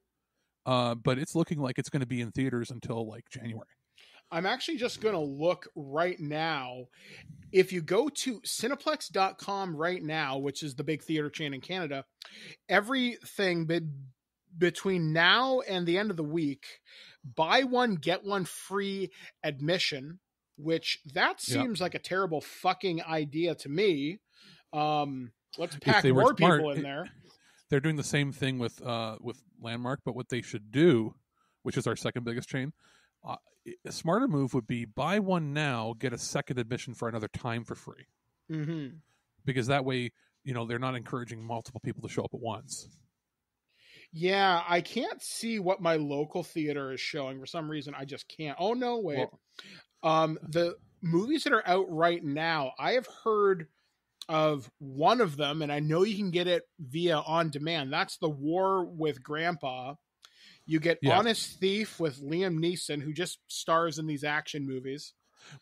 But it's looking like it's going to be in theaters until like January. I'm actually just going to look right now. If you go to Cineplex.com right now, which is the big theater chain in Canada, everything between now and the end of the week, buy one, get one free admission, which that seems like a terrible fucking idea to me. Let's pack more people in there. They're doing the same thing with Landmark, but what they should do, which is our second biggest chain, a smarter move would be buy one now, get a second admission for another time for free. Mm-hmm. Because that way, they're not encouraging multiple people to show up at once. Yeah, I can't see what my local theater is showing. For some reason, I just can't. Oh, no, wait. The movies that are out right now, I have heard of one of them, and I know you can get it via on demand. That's The War with Grandpa. You get Honest Thief with Liam Neeson, who just stars in these action movies.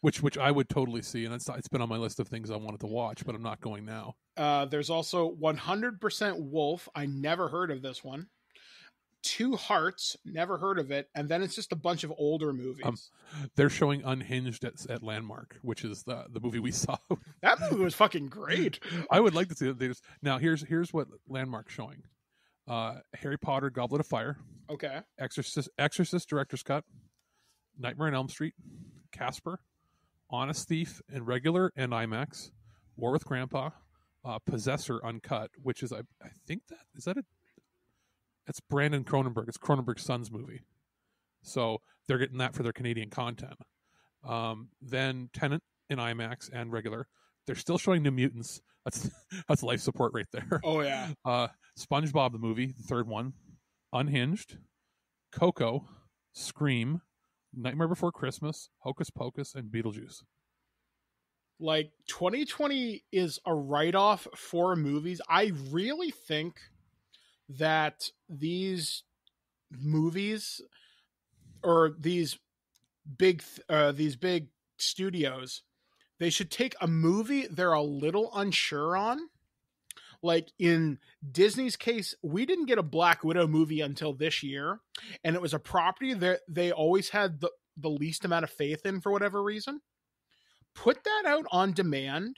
Which I would totally see, and it's been on my list of things I wanted to watch, but I'm not going now. There's also 100% Wolf. I never heard of this one. Two Hearts, never heard of it, and then it's just a bunch of older movies. They're showing Unhinged at Landmark, which is the movie we saw. That movie was fucking great. I would like to see it. Now here's what Landmark's showing: Harry Potter, Goblet of Fire, Okay. Exorcist Director's Cut, Nightmare on Elm Street, Casper, Honest Thief in regular and IMAX, War with Grandpa, Possessor Uncut, which is I think it's Brandon Cronenberg. It's Cronenberg's son's movie. So they're getting that for their Canadian content. Then Tenet in IMAX and regular. They're still showing New Mutants. That's life support right there. Oh, yeah. SpongeBob the movie, the third one. Unhinged. Coco. Scream. Nightmare Before Christmas. Hocus Pocus. And Beetlejuice. Like, 2020 is a write-off for movies. I really think that these movies or these big studios, they should take a movie they're a little unsure on. Like in Disney's case, we didn't get a Black Widow movie until this year, and it was a property that they always had the least amount of faith in for whatever reason. Put that out on demand,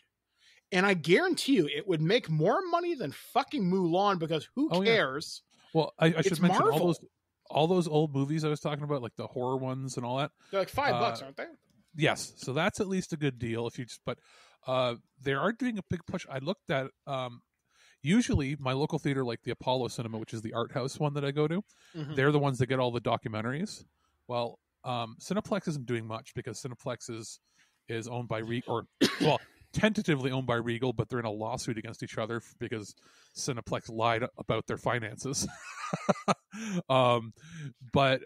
and I guarantee you it would make more money than fucking Mulan, because who cares? Yeah. Well, I should mention Marvel. all those old movies I was talking about, like the horror ones and all that. They're like $5, aren't they? Yes, so that's at least a good deal. But they are doing a big push. I looked at usually my local theater, like the Apollo Cinema, which is the art house one that I go to. Mm-hmm. They're the ones that get all the documentaries. Well, Cineplex isn't doing much because Cineplex is owned by Regal, or tentatively owned by Regal, but they're in a lawsuit against each other because Cineplex lied about their finances. But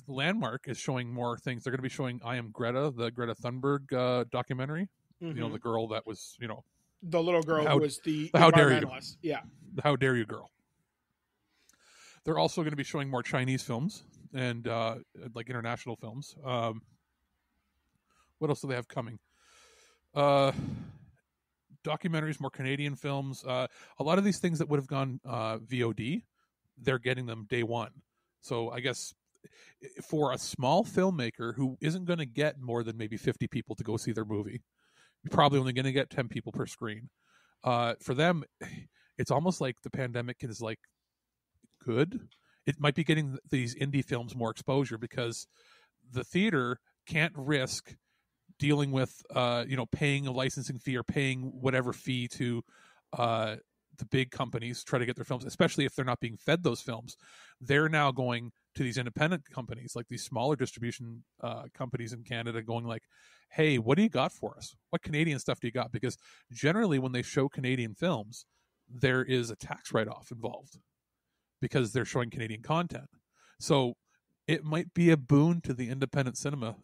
Landmark is showing more things. They're going to be showing I Am Greta, the Greta Thunberg documentary. Mm-hmm. You know, the girl that was, the little girl who was the How Dare You. Yeah. The How Dare You girl. They're also going to be showing more Chinese films and like international films. What else do they have coming? Documentaries, more Canadian films. A lot of these things that would have gone VOD, they're getting them day one. So I guess for a small filmmaker who isn't going to get more than maybe 50 people to go see their movie, you're probably only going to get 10 people per screen. For them, it's almost like the pandemic is like good. It might be getting these indie films more exposure because the theater can't risk dealing with paying a licensing fee or paying whatever fee to the big companies try to get their films, especially if they're not being fed those films. They're now going to these independent companies, like these smaller distribution companies in Canada, going like, hey, what do you got for us? What Canadian stuff do you got? Because generally when they show Canadian films, there is a tax write-off involved because they're showing Canadian content. So it might be a boon to the independent cinema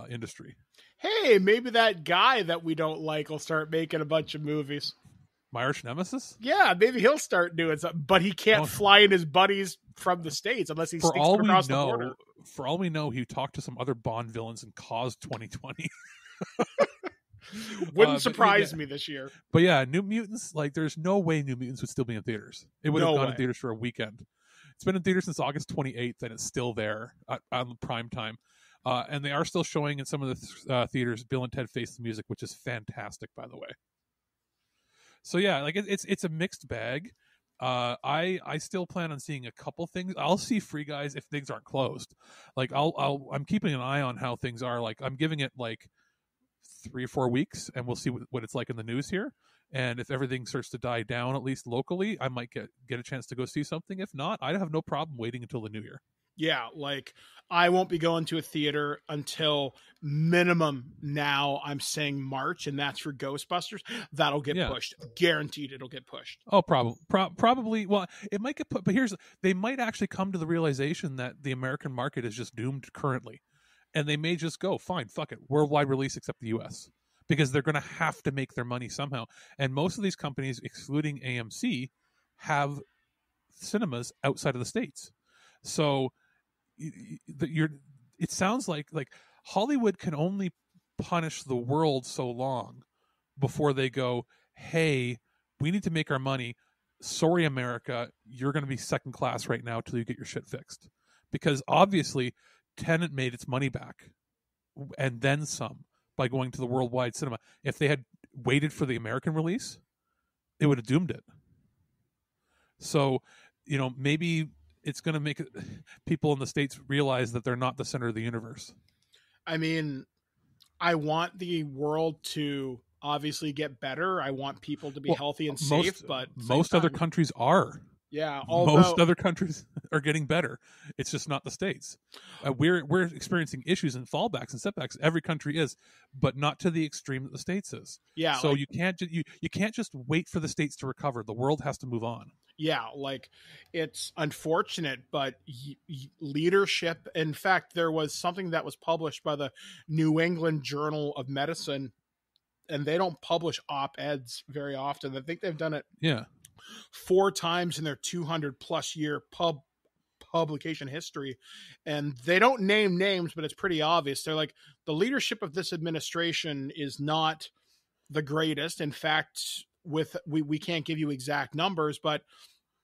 industry. Hey, maybe that guy that we don't like will start making a bunch of movies. My arch nemesis? Yeah, maybe he'll start doing something, but he can't fly in his buddies from the States unless he sneaks across the border. For all we know, he talked to some other Bond villains and caused 2020. Wouldn't surprise me this year. But yeah, New Mutants, like there's no way New Mutants would still be in theaters. It would have gone in theaters for a weekend. It's been in theaters since August 28th, and it's still there on prime time. And they are still showing in some of the theaters Bill and Ted Face the Music, which is fantastic, by the way. So yeah, like it's a mixed bag. I still plan on seeing a couple things. I'll see Free Guys if things aren't closed. Like I'm keeping an eye on how things are. Like I'm giving it like 3 or 4 weeks, and we'll see what it's like in the news here. And if everything starts to die down, at least locally, I might get a chance to go see something. If not, I have no problem waiting until the new year. Yeah, like I won't be going to a theater until minimum now I'm saying March, and that's for Ghostbusters. That'll get pushed. Guaranteed it'll get pushed. Oh, probably. Well, it might get put, but they might actually come to the realization that the American market is just doomed currently. And they may just go, fine, fuck it, worldwide release except the US. Because they're going to have to make their money somehow. And most of these companies, excluding AMC, have cinemas outside of the States. So it sounds like Hollywood can only punish the world so long before they go, hey, we need to make our money. sorry, America, you're going to be second class right now till you get your shit fixed. Because obviously, Tenet made its money back and then some by going to the worldwide cinema. If they had waited for the American release, it would have doomed it. So, maybe it's going to make people in the States realize that they're not the center of the universe. I mean, I want the world to obviously get better. I want people to be healthy and safe, but most other countries are. Yeah, most other countries are getting better. It's just not the States. We're experiencing issues and fallbacks and setbacks. Every country is, but not to the extreme that the States is. Yeah. So you can't just wait for the States to recover. The world has to move on. Yeah, like it's unfortunate, but leadership. In fact, there was something that was published by the New England Journal of Medicine, and they don't publish op-eds very often. I think they've done it 4 times in their 200 plus year publication history, and they don't name names, but it's pretty obvious. They're like, the leadership of this administration is not the greatest. In fact, we can't give you exact numbers, but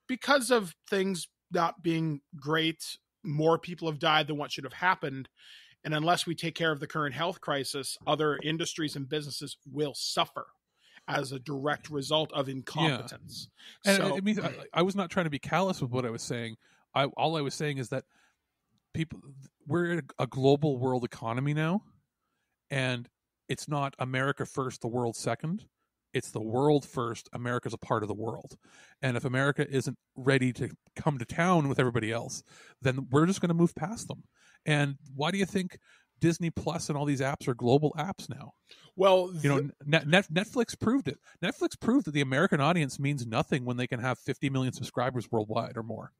because of things not being great, more people have died than what should have happened. And unless we take care of the current health crisis, other industries and businesses will suffer as a direct result of incompetence. Yeah. And it means I was not trying to be callous with what I was saying. All I was saying is that we're in a global world economy now, and it's not America first, the world second. It's the world first. America's a part of the world. And if America isn't ready to come to town with everybody else, then we're just going to move past them. And why do you think Disney Plus and all these apps are global apps now? Well, Netflix proved it. Netflix proved that the American audience means nothing when they can have 50 million subscribers worldwide or more.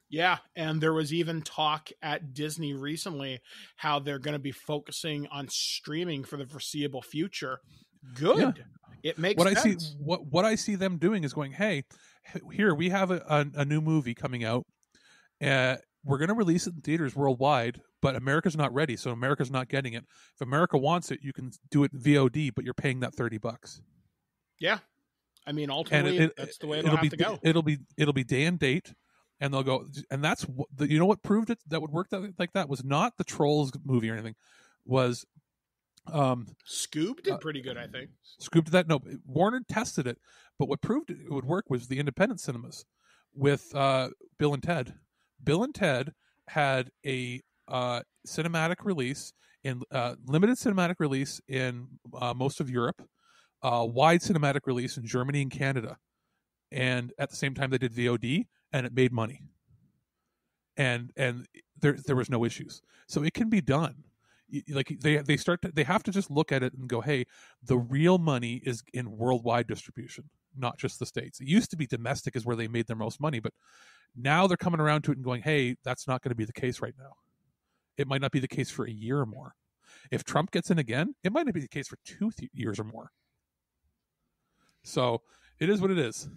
Yeah, and there was even talk at Disney recently how they're going to be focusing on streaming for the foreseeable future. Good. Yeah. It makes sense. What I see them doing is going, hey, here we have a new movie coming out. We're going to release it in theaters worldwide, but America's not ready, so America's not getting it. If America wants it, you can do it VOD, but you're paying that $30. Yeah, I mean, ultimately, that's the way it'll have to go. It'll be day and date, and they'll go. And that's what proved it that would work like that was not the Trolls movie or anything. Was Scoob did pretty good, I think. Scoob did that. No, Warner tested it, but what proved it would work was the independent cinemas with Bill and Ted. Bill and Ted had a cinematic release in limited cinematic release in most of Europe, wide cinematic release in Germany and Canada, and at the same time they did VOD, and it made money. And there was no issues, so it can be done. Like they have to just look at it and go, hey, the real money is in worldwide distribution, not just the States. It used to be domestic is where they made their most money, but now they're coming around to it and going, hey, that's not going to be the case right now. It might not be the case for a year or more. If Trump gets in again, it might not be the case for 2 years or more. So it is what it is.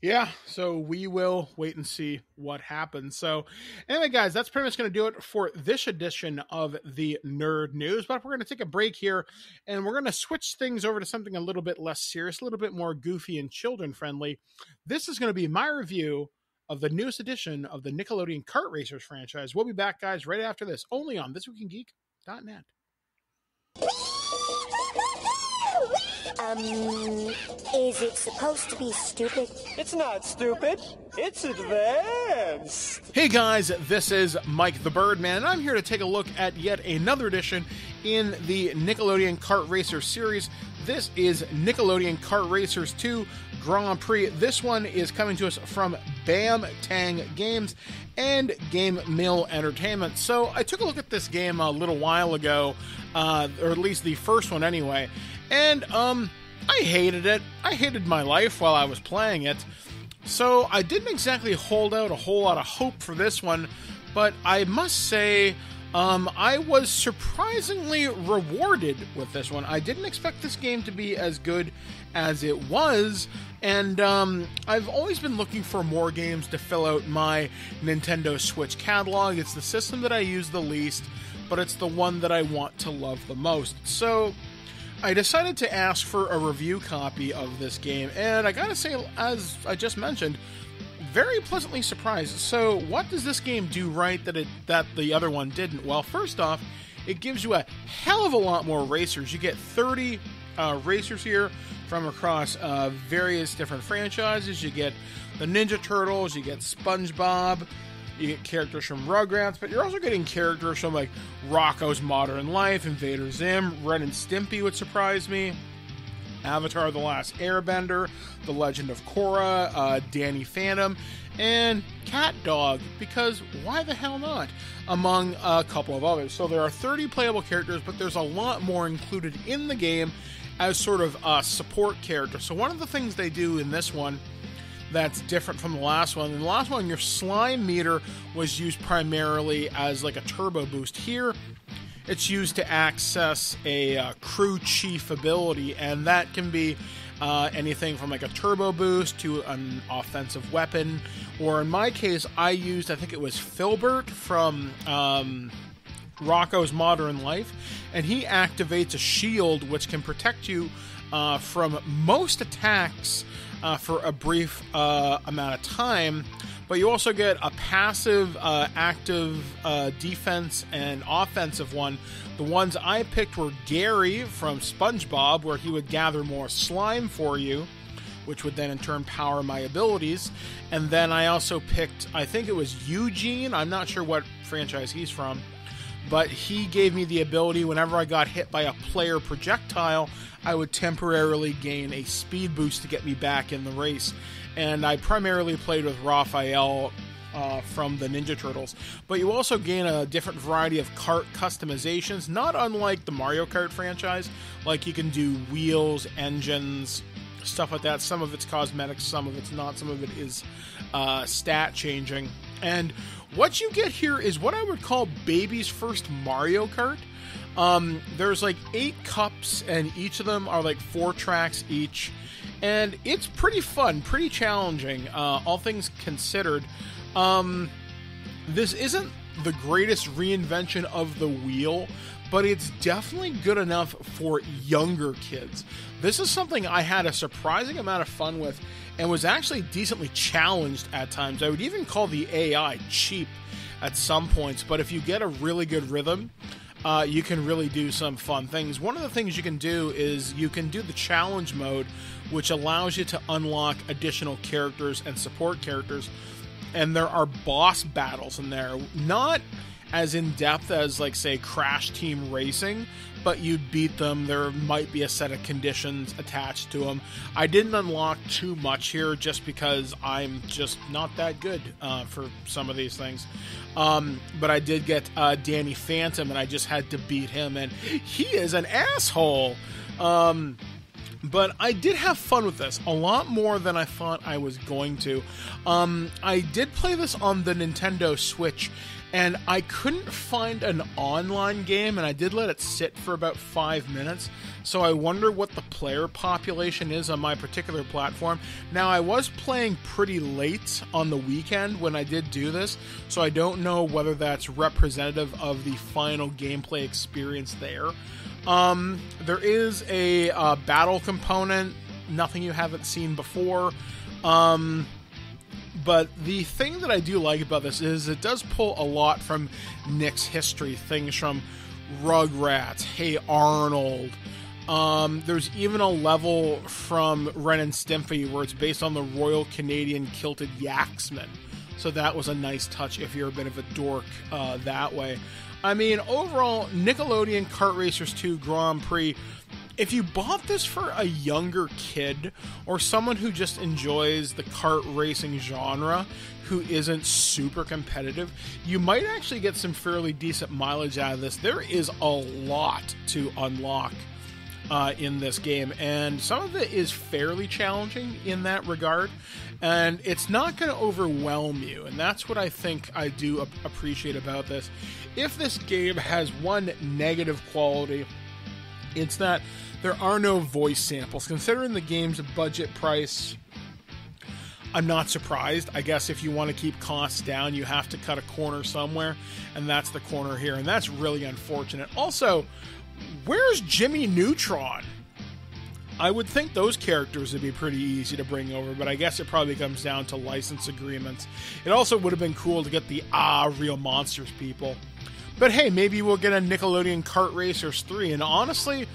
Yeah, so we will wait and see what happens. So anyway, guys, that's pretty much going to do it for this edition of the Nerd News. But we're going to take a break here, and we're going to switch things over to something a little bit less serious, a little bit more goofy and children-friendly. This is going to be my review of the newest edition of the Nickelodeon Kart Racers franchise. We'll be back, guys, right after this, only on ThisWeekInGeek.net. Is it supposed to be stupid? It's not stupid. It's advanced. Hey guys, this is Mike the Birdman, and I'm here to take a look at yet another edition in the Nickelodeon Kart Racers series. This is Nickelodeon Kart Racers 2 Grand Prix. This one is coming to us from Bam Tang Games and GameMill Entertainment. So I took a look at this game a little while ago, or at least the first one anyway, and I hated it. I hated my life while I was playing it. So I didn't exactly hold out a whole lot of hope for this one, but I must say I was surprisingly rewarded with this one. I didn't expect this game to be as good as it was, and I've always been looking for more games to fill out my Nintendo Switch catalog. It's the system that I use the least, but it's the one that I want to love the most. So I decided to ask for a review copy of this game, and I gotta say, as I just mentioned, very pleasantly surprised. So what does this game do right that the other one didn't? Well, first off, it gives you a hell of a lot more racers. You get 30 racers here from across various different franchises. You get the Ninja Turtles, you get SpongeBob, you get characters from Rugrats, but you're also getting characters from like Rocko's Modern Life, Invader Zim, Ren and Stimpy would surprise me, Avatar The Last Airbender, The Legend of Korra, Danny Phantom, and Cat Dog, because why the hell not, among a couple of others. So there are 30 playable characters, but there's a lot more included in the game as sort of support characters. So one of the things they do in this one that's different from the last one. In the last one, your slime meter was used primarily as like a turbo boost. Here, it's used to access a crew chief ability, and that can be anything from like a turbo boost to an offensive weapon, or in my case, I think it was Filbert from Rocko's Modern Life, and he activates a shield which can protect you from most attacks for a brief amount of time, but you also get a passive, active defense and offensive one. The ones I picked were Gary from SpongeBob, where he would gather more slime for you, which would then in turn power my abilities. And then I also picked, I think it was Eugene, I'm not sure what franchise he's from, but he gave me the ability whenever I got hit by a player projectile, I would temporarily gain a speed boost to get me back in the race. And I primarily played with Raphael from the Ninja Turtles. But you also gain a different variety of kart customizations, not unlike the Mario Kart franchise. Like you can do wheels, engines, stuff like that. Some of it's cosmetics, some of it's not. Some of it is stat changing. And what you get here is what I would call baby's first Mario Kart. There's like 8 cups, and each of them are like 4 tracks each, and it's pretty fun, pretty challenging, all things considered. This isn't the greatest reinvention of the wheel, but it's definitely good enough for younger kids. This is something I had a surprising amount of fun with, and was actually decently challenged at times. I would even call the AI cheap at some points, but if you get a really good rhythm, you can really do some fun things. One of the things you can do is you can do the challenge mode, which allows you to unlock additional characters and support characters. And there are boss battles in there. Not as in-depth as, like, say, Crash Team Racing, but you beat them. There might be a set of conditions attached to them. I didn't unlock too much here just because I'm just not that good for some of these things. But I did get Danny Phantom, and I just had to beat him, and he is an asshole. But I did have fun with this, a lot more than I thought I was going to. I did play this on the Nintendo Switch, and I couldn't find an online game, and I did let it sit for about 5 minutes, so I wonder what the player population is on my particular platform. Now, I was playing pretty late on the weekend when I did do this, so I don't know whether that's representative of the final gameplay experience there. There is a battle component, nothing you haven't seen before. But the thing that I do like about this is it does pull a lot from Nick's history. Things from Rugrats, Hey Arnold. There's even a level from Ren and Stimpy where it's based on the Royal Canadian Kilted Yaxman. So that was a nice touch if you're a bit of a dork that way. I mean, overall, Nickelodeon Kart Racers 2 Grand Prix, if you bought this for a younger kid or someone who just enjoys the kart racing genre, who isn't super competitive, you might actually get some fairly decent mileage out of this. There is a lot to unlock in this game, and some of it is fairly challenging in that regard, and it's not going to overwhelm you, and that's what I think I do appreciate about this. If this game has one negative quality, it's that there are no voice samples. Considering the game's budget price, I'm not surprised. I guess if you want to keep costs down, you have to cut a corner somewhere, and that's the corner here, and that's really unfortunate. Also, Where's Jimmy Neutron? I would think those characters would be pretty easy to bring over, but I guess it probably comes down to license agreements. It also would have been cool to get the Real Monsters people. But hey, maybe we'll get a Nickelodeon Kart Racers 3, and honestly,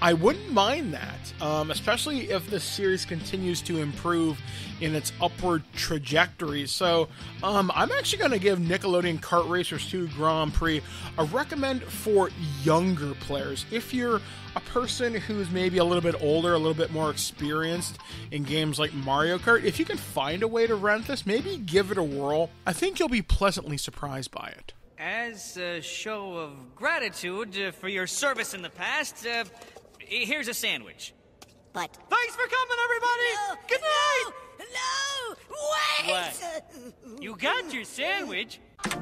I wouldn't mind that, especially if the series continues to improve in its upward trajectory. So I'm actually going to give Nickelodeon Kart Racers 2 Grand Prix a recommend for younger players. If you're a person who's maybe a little bit older, a little bit more experienced in games like Mario Kart, if you can find a way to rent this, maybe give it a whirl. I think you'll be pleasantly surprised by it. As a show of gratitude for your service in the past, here's a sandwich. But... Thanks for coming, everybody! No, Good night! No! Wait! What? You got your sandwich?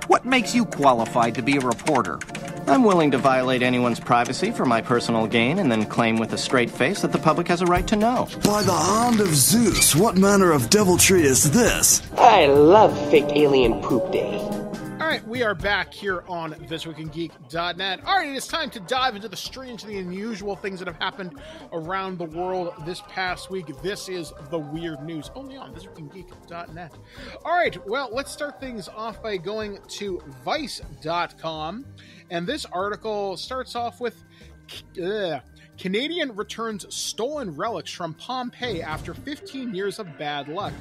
What makes you qualified to be a reporter? I'm willing to violate anyone's privacy for my personal gain and then claim with a straight face that the public has a right to know. By the hand of Zeus, what manner of deviltry is this? I love fake alien poop day. Alright, we are back here on ThisWeekInGeek.net. Alright, it's time to dive into the strange and the unusual things that have happened around the world this past week. This is the weird news, only on ThisWeekInGeek.net. Alright, well, let's start things off by going to Vice.com. And this article starts off with... Canadian returns stolen relics from Pompeii after 15 years of bad luck.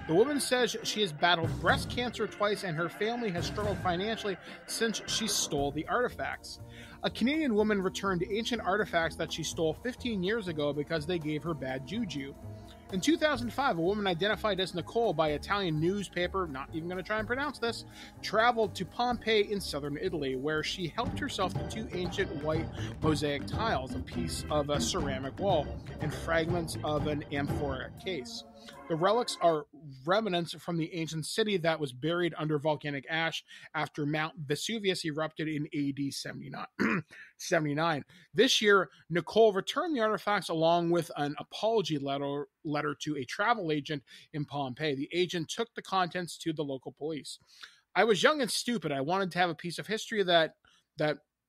The woman says she has battled breast cancer twice and her family has struggled financially since she stole the artifacts. A Canadian woman returned ancient artifacts that she stole 15 years ago because they gave her bad juju. In 2005, a woman identified as Nicole by Italian newspaper, not even going to try and pronounce this, traveled to Pompeii in southern Italy, where she helped herself to two ancient white mosaic tiles, a piece of a ceramic wall, and fragments of an amphora case. The relics are remnants from the ancient city that was buried under volcanic ash after Mount Vesuvius erupted in AD 79. This year, Nicole returned the artifacts along with an apology letter to a travel agent in Pompeii. The agent took the contents to the local police. I was young and stupid. I wanted to have a piece of history that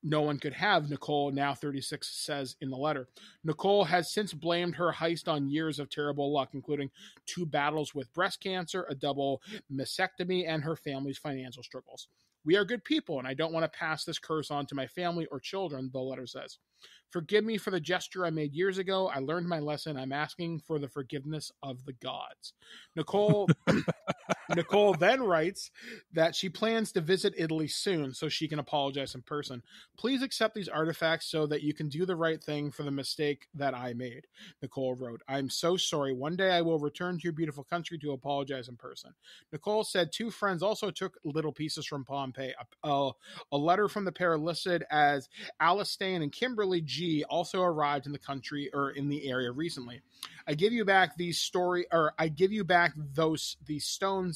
no one could have, Nicole, now 36, says in the letter. Nicole has since blamed her heist on years of terrible luck, including 2 battles with breast cancer, a double mastectomy, and her family's financial struggles. We are good people, and I don't want to pass this curse on to my family or children, the letter says. Forgive me for the gesture I made years ago. I learned my lesson. I'm asking for the forgiveness of the gods. Nicole then writes that she plans to visit Italy soon so she can apologize in person. Please accept these artifacts so that you can do the right thing for the mistake that I made, Nicole wrote. I'm so sorry. One day I will return to your beautiful country to apologize in person. Nicole said 2 friends also took little pieces from Pompeii. A letter from the pair listed as Alastair and Kimberly G also arrived in the country or in the area recently. I give you back these stones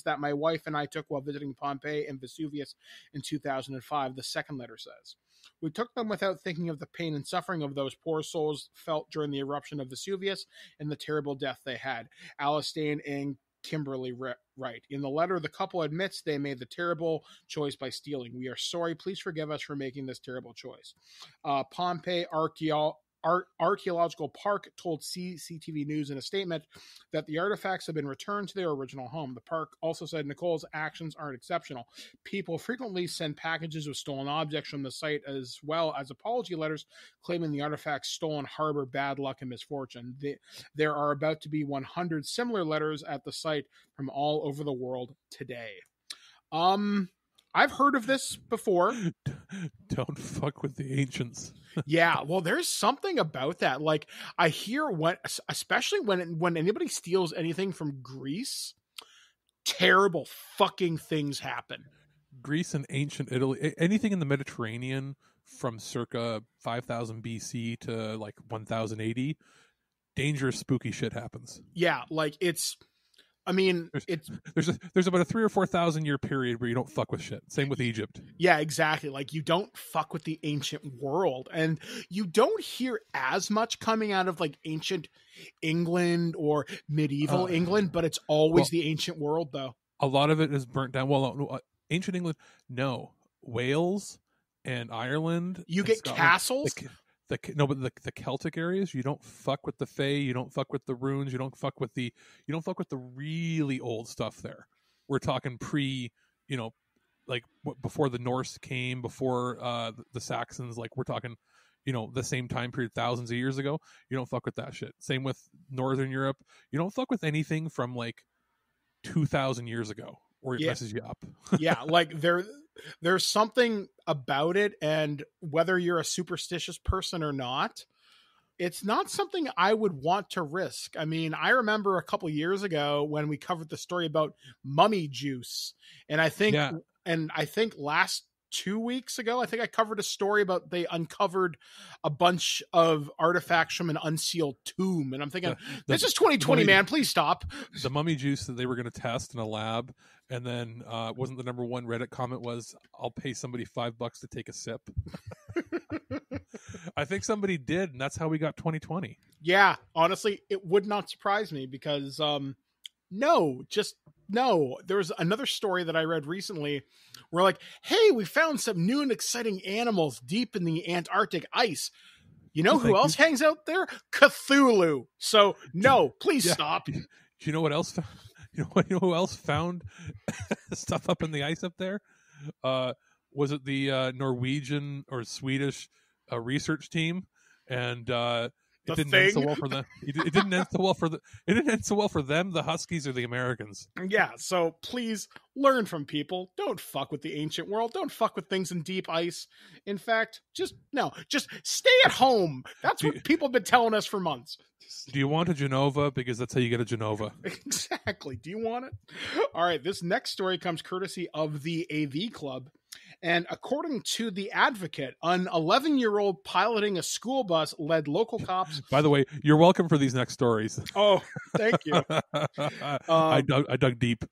that my wife and I took while visiting Pompeii and Vesuvius in 2005, the second letter says. We took them without thinking of the pain and suffering of those poor souls felt during the eruption of Vesuvius and the terrible death they had. Alastair and Kimberly write. In the letter, the couple admits they made the terrible choice by stealing. We are sorry. Please forgive us for making this terrible choice. Pompeii Archaeological Park told CCTV News in a statement that the artifacts have been returned to their original home. The park also said Nicole's actions aren't exceptional. People frequently send packages with stolen objects from the site, as well as apology letters claiming the artifacts stolen harbor bad luck and misfortune. There are about to be 100 similar letters at the site from all over the world today. I've heard of this before. Don't fuck with the ancients. Yeah, well, there's something about that. Like, I hear especially when anybody steals anything from Greece, terrible fucking things happen. Greece and ancient Italy, anything in the Mediterranean from circa 5000 BC to like 1080, dangerous, spooky shit happens. Yeah, like it's there's about a 3,000 or 4,000 year period where you don't fuck with shit. Same with Egypt. Yeah, exactly. Like, you don't fuck with the ancient world, and you don't hear as much coming out of like ancient England or medieval England, but it's always the ancient world, though. A lot of it is burnt down. Well, ancient England, no. Wales and Ireland. You get Scotland, castles. the Celtic areas, you don't fuck with the Fae, you don't fuck with the runes, you don't fuck with the really old stuff there. We're talking pre, like before the Norse came, before the Saxons. Like we're talking, the same time period, thousands of years ago. You don't fuck with that shit. Same with Northern Europe. You don't fuck with anything from like 2,000 years ago, or it messes you up. Yeah, like there's something about it, and whether you're a superstitious person or not, it's not something I would want to risk. I mean, I remember a couple years ago when we covered the story about mummy juice, and I think last 2 weeks ago, I think I covered a story about they uncovered a bunch of artifacts from an unsealed tomb. And I'm thinking, this is 2020, man. Please stop. The mummy juice that they were going to test in a lab. And then wasn't the number one Reddit comment was, I'll pay somebody $5 to take a sip. I think somebody did. And that's how we got 2020. Yeah, honestly, it would not surprise me because no. There was another story that I read recently where like, hey, we found some new and exciting animals deep in the Antarctic ice. You know who else hangs out there? Cthulhu. So no, please stop. Do you know what else? You know who else found stuff up in the ice up there? Was it the Norwegian or Swedish research team? And it didn't end so well for them. It didn't end so well for It didn't end so well for them, the Huskies or the Americans. Yeah, so please learn from people. Don't fuck with the ancient world. Don't fuck with things in deep ice. In fact, just stay at home. That's what people have been telling us for months. Do you want a Genova? Because that's how you get a Genova. Exactly. Do you want it? All right. This next story comes courtesy of the AV Club. And according to The Advocate, an 11-year-old piloting a school bus led local cops. By the way, you're welcome for these next stories. Oh, thank you. I dug deep.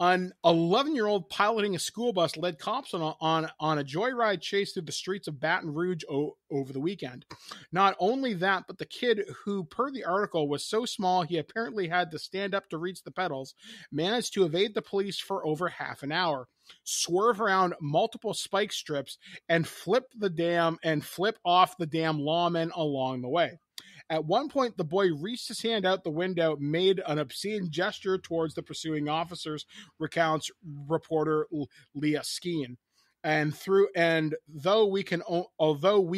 An 11-year-old piloting a school bus led cops on a joyride chase through the streets of Baton Rouge over the weekend. Not only that, but the kid, who per the article was so small he apparently had to stand up to reach the pedals, managed to evade the police for over half an hour, swerve around multiple spike strips, and flip off the damn lawmen along the way. At one point, the boy reached his hand out the window, made an obscene gesture towards the pursuing officers, recounts reporter Leah Skeen. Although we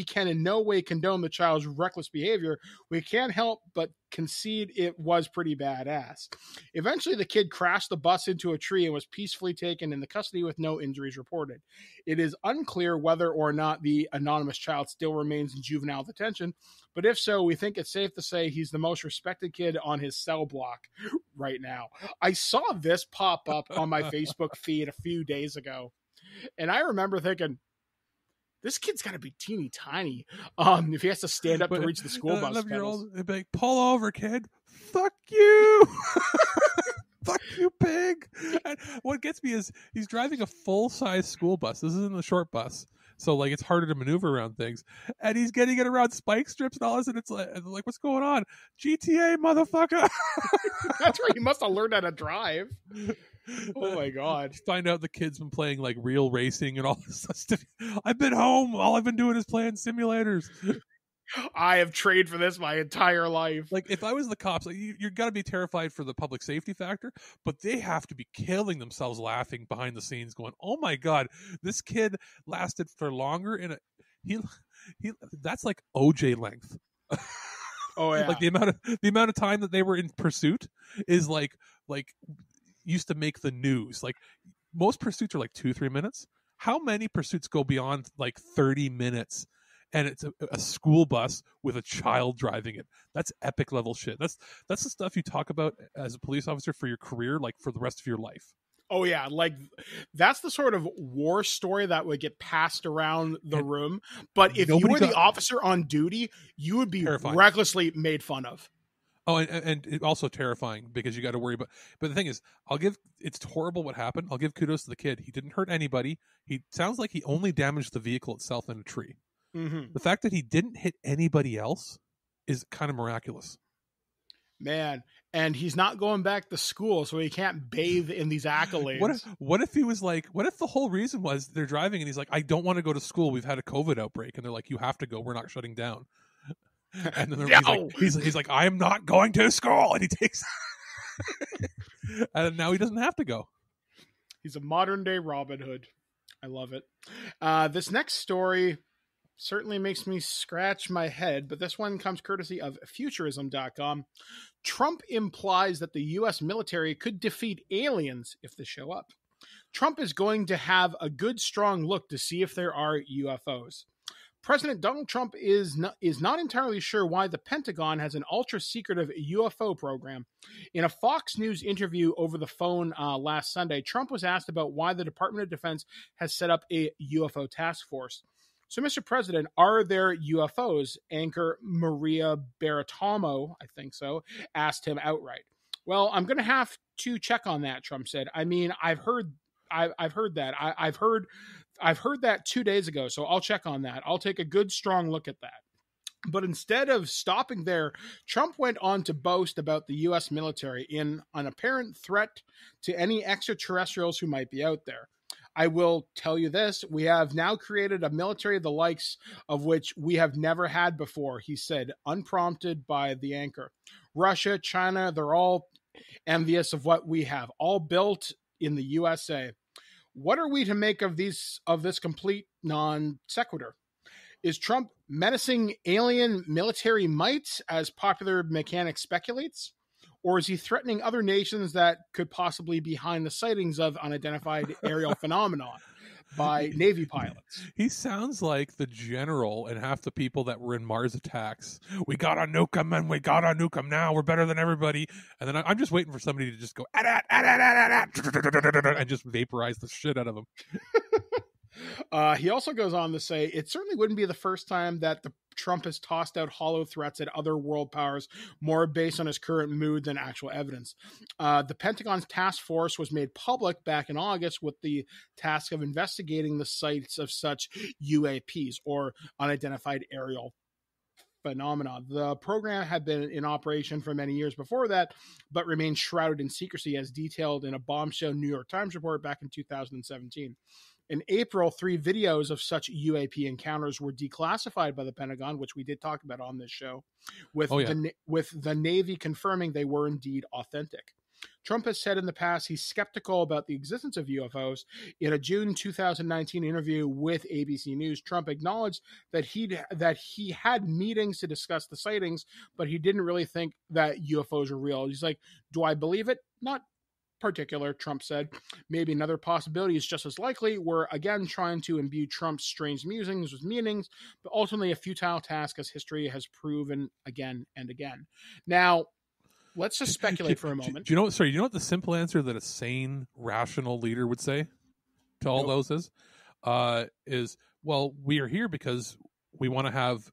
can in no way condone the child's reckless behavior, we can't help but concede it was pretty badass. Eventually, the kid crashed the bus into a tree and was peacefully taken into custody with no injuries reported. It is unclear whether or not the anonymous child still remains in juvenile detention, but if so, we think it's safe to say he's the most respected kid on his cell block right now. I saw this pop up on my Facebook feed a few days ago. And I remember thinking, this kid's got to be teeny tiny if he has to stand up to reach the school bus pedals. They'd be like, pull over, kid. Fuck you. Fuck you, pig. And what gets me is he's driving a full-size school bus. This isn't a short bus. So, like, it's harder to maneuver around things. And he's getting it around spike strips and all this. And it's like, what's going on? GTA, motherfucker. That's where he must have learned how to drive. Oh my god. Find out the kid's been playing like real racing and all this stuff. I've been home. All I've been doing is playing simulators. I have trained for this my entire life. Like, if I was the cops, like, you're got to be terrified for the public safety factor, but they have to be killing themselves laughing behind the scenes going, oh my god, this kid lasted for longer in he that's like OJ length. Oh yeah. Like the amount of time that they were in pursuit is like used to make the news. Like, most pursuits are like 2-3 minutes. How many pursuits go beyond like 30 minutes? And it's a school bus with a child driving it. That's epic level shit. That's the stuff you talk about as a police officer for your career, like for the rest of your life. Oh yeah, like that's the sort of war story that would get passed around the room. But if you were the officer on duty, you would be recklessly made fun of. Oh, and also terrifying because you got to worry about. But the thing is, it's horrible what happened. I'll give kudos to the kid. He didn't hurt anybody. He sounds like he only damaged the vehicle itself in a tree. Mm-hmm. The fact that he didn't hit anybody else is kind of miraculous. Man, and he's not going back to school, so he can't bathe in these accolades. What if he was like, what if the whole reason was they're driving and he's like, I don't want to go to school. We've had a COVID outbreak. And they're like, you have to go. We're not shutting down. And then he's like, I am not going to school. And he takes, and now he doesn't have to go. He's a modern day Robin Hood. I love it. This next story certainly makes me scratch my head, but this one comes courtesy of Futurism.com. Trump implies that the U.S. military could defeat aliens if they show up. Trump is going to have a good, strong look to see if there are UFOs. President Donald Trump is not entirely sure why the Pentagon has an ultra-secretive UFO program. In a Fox News interview over the phone last Sunday, Trump was asked about why the Department of Defense has set up a UFO task force. So, Mr. President, are there UFOs? Anchor Maria Baratomo, I think so, asked him outright. Well, I'm going to have to check on that, Trump said. I mean, I've heard that. I've heard that 2 days ago, so I'll check on that. I'll take a good, strong look at that. But instead of stopping there, Trump went on to boast about the U.S. military in an apparent threat to any extraterrestrials who might be out there. I will tell you this, we have now created a military the likes of which we have never had before, he said, unprompted by the anchor. Russia, China, they're all envious of what we have, all built in the USA. What are we to make of this complete non sequitur? Is Trump menacing alien military might, as popular mechanic speculates? Or is he threatening other nations that could possibly be behind the sightings of unidentified aerial phenomenon by Navy pilots? He sounds like the general and half the people that were in Mars Attacks. We gotta nuke them, and we gotta nuke them now. We're better than everybody. And then I'm just waiting for somebody to just go and just vaporize the shit out of them. He also goes on to say, it certainly wouldn't be the first time that Trump has tossed out hollow threats at other world powers, more based on his current mood than actual evidence. The Pentagon's task force was made public back in August with the task of investigating the sites of such UAPs, or unidentified aerial phenomena. The program had been in operation for many years before that, but remained shrouded in secrecy, as detailed in a bombshell New York Times report back in 2017. In April, 3 videos of such UAP encounters were declassified by the Pentagon, which we did talk about on this show, with the Navy confirming they were indeed authentic. Trump has said in the past he's skeptical about the existence of UFOs. In a June 2019 interview with ABC News, Trump acknowledged that he had meetings to discuss the sightings, but he didn't really think that UFOs are real. He's like, do I believe it? Not particular, Trump said. Maybe another possibility is just as likely. We're again trying to imbue Trump's strange musings with meanings, but ultimately a futile task, as history has proven again and again. Now, let's just speculate for a moment. Do you know what the simple answer that a sane, rational leader would say to all those is, well, we are here because we want to have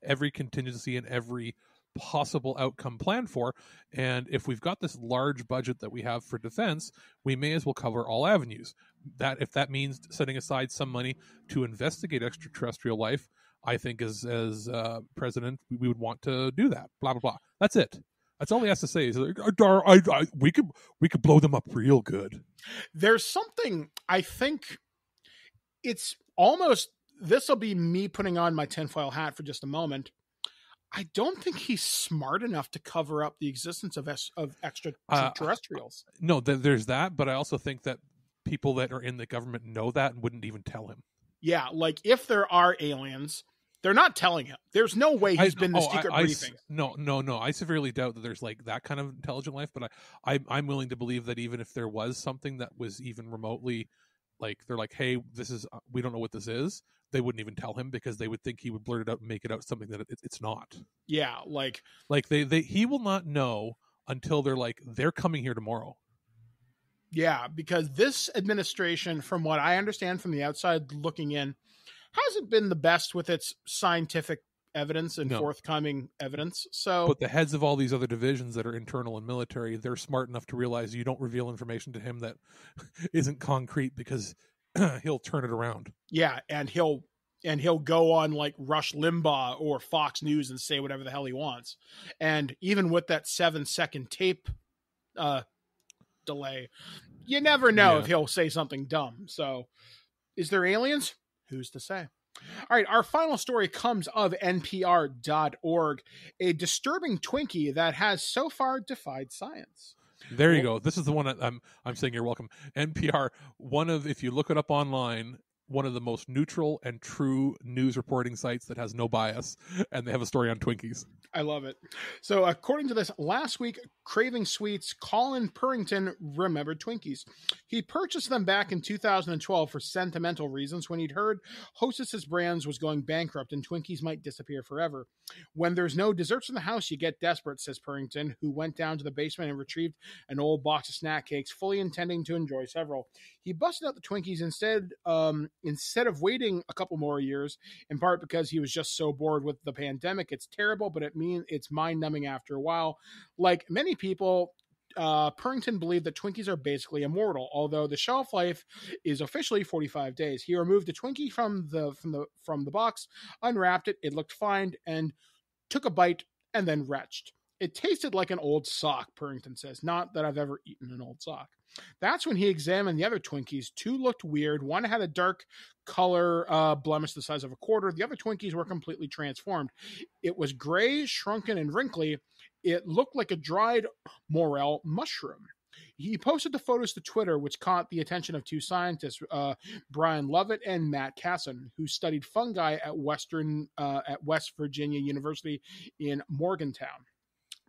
every contingency and every possible outcome planned for, and if we've got this large budget that we have for defense, we may as well cover all avenues. That if that means setting aside some money to investigate extraterrestrial life, I think as president we would want to do that. Blah blah blah. That's it. That's all he has to say. Is like, we could blow them up real good. There's something, I think it's almost, this will be me putting on my tinfoil hat for just a moment. I don't think he's smart enough to cover up the existence of extraterrestrials. No, there's that, but I also think that people that are in the government know that and wouldn't even tell him. Yeah, like if there are aliens, they're not telling him. There's no way he's been the secret briefing. No. I severely doubt that there's like that kind of intelligent life, but I'm willing to believe that even if there was something that was even remotely like, they're like, hey, this is, we don't know what this is, they wouldn't even tell him because they would think he would blurt it out and make it out something that it's not. Yeah, like he will not know until they're coming here tomorrow. Yeah, because this administration, from what I understand from the outside looking in, hasn't been the best with its scientific evidence and forthcoming evidence. But the heads of all these other divisions that are internal and military, they're smart enough to realize you don't reveal information to him that isn't concrete because he'll turn it around. Yeah, and he'll and he'll go on like Rush Limbaugh or Fox News and say whatever the hell he wants. And even with that 7-second tape delay, you never know if he'll say something dumb. So is there aliens? Who's to say? All right, our final story comes of NPR.org, a disturbing Twinkie that has so far defied science. There you go. This is the one I'm saying you're welcome. NPR, if you look it up online, one of the most neutral and true news reporting sites that has no bias, and they have a story on Twinkies. I love it. So according to this, last week, Craving Sweets Colin Purrington remembered Twinkies. He purchased them back in 2012 for sentimental reasons when he'd heard Hostess's Brands was going bankrupt and Twinkies might disappear forever. When there's no desserts in the house, you get desperate, says Purrington, who went down to the basement and retrieved an old box of snack cakes, fully intending to enjoy several. He busted out the Twinkies instead of waiting a couple more years, in part because he was just so bored with the pandemic. It's terrible, but it's mind-numbing after a while. Like many people, Purrington believed that Twinkies are basically immortal, although the shelf life is officially 45 days. He removed the Twinkie from the box, unwrapped it, it looked fine, and took a bite and then retched. It tasted like an old sock, Purrington says. Not that I've ever eaten an old sock. That's when he examined the other Twinkies. Two looked weird. One had a dark color blemish the size of a quarter. The other Twinkies were completely transformed. It was gray, shrunken, and wrinkly. It looked like a dried morel mushroom. He posted the photos to Twitter, which caught the attention of two scientists, Brian Lovett and Matt Casson, who studied fungi at West Virginia University in Morgantown.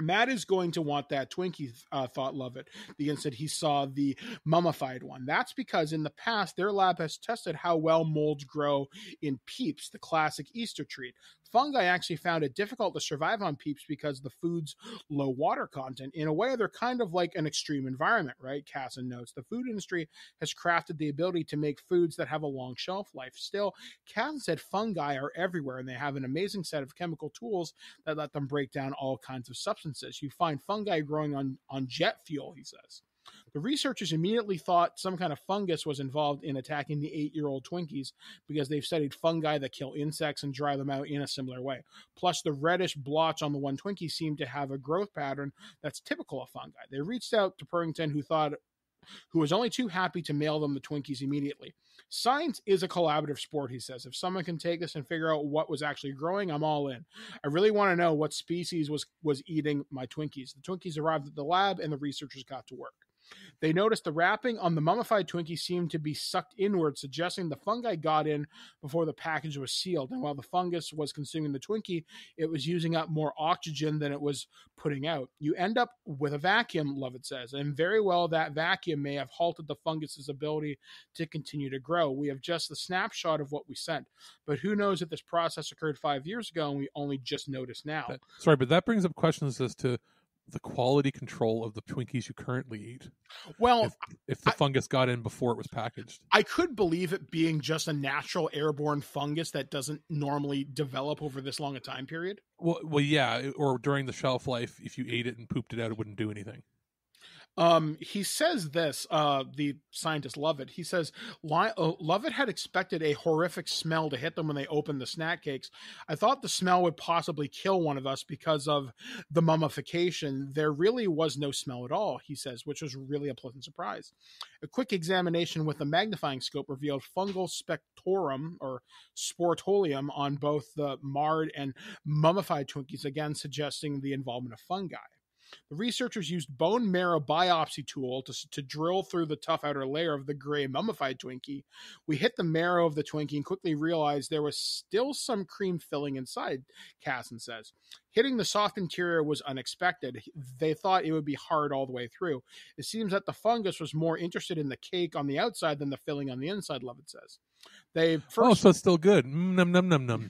Matt is going to want that Twinkie, thought Lovett, the instant he saw the mummified one. That's because in the past, their lab has tested how well molds grow in Peeps, the classic Easter treat. Fungi actually found it difficult to survive on Peeps because of the food's low water content. In a way, they're kind of like an extreme environment, right? Casson notes. The food industry has crafted the ability to make foods that have a long shelf life. Still, Casson said fungi are everywhere, and they have an amazing set of chemical tools that let them break down all kinds of substances. You find fungi growing on jet fuel, he says. The researchers immediately thought some kind of fungus was involved in attacking the 8-year-old Twinkies because they've studied fungi that kill insects and dry them out in a similar way. Plus, the reddish blotch on the one Twinkie seemed to have a growth pattern that's typical of fungi. They reached out to Purrington, who was only too happy to mail them the Twinkies immediately. Science is a collaborative sport, he says. If someone can take this and figure out what was actually growing, I'm all in. I really want to know what species was eating my Twinkies. The Twinkies arrived at the lab, and the researchers got to work. They noticed the wrapping on the mummified Twinkie seemed to be sucked inward, suggesting the fungi got in before the package was sealed. And while the fungus was consuming the Twinkie, it was using up more oxygen than it was putting out. You end up with a vacuum, Lovett says, and very well that vacuum may have halted the fungus's ability to continue to grow. We have just the snapshot of what we sent, but who knows if this process occurred 5 years ago and we only just noticed now. Sorry, but that brings up questions as to the quality control of the Twinkies you currently eat. Well, if the fungus got in before it was packaged, I could believe it being just a natural airborne fungus that doesn't normally develop over this long a time period. Well, yeah, or during the shelf life, if you ate it and pooped it out, it wouldn't do anything. He says this, the scientist Lovett, he says, Lovett had expected a horrific smell to hit them when they opened the snack cakes. I thought the smell would possibly kill one of us because of the mummification. There really was no smell at all, he says, which was really a pleasant surprise. A quick examination with a magnifying scope revealed fungal spectorum or sportolium on both the marred and mummified Twinkies, again suggesting the involvement of fungi. The researchers used bone marrow biopsy tool to drill through the tough outer layer of the gray mummified Twinkie. We hit the marrow of the Twinkie and quickly realized there was still some cream filling inside, Casson says. Hitting the soft interior was unexpected. They thought it would be hard all the way through. It seems that the fungus was more interested in the cake on the outside than the filling on the inside, Lovett says. So it's still good. Num, num, num, num.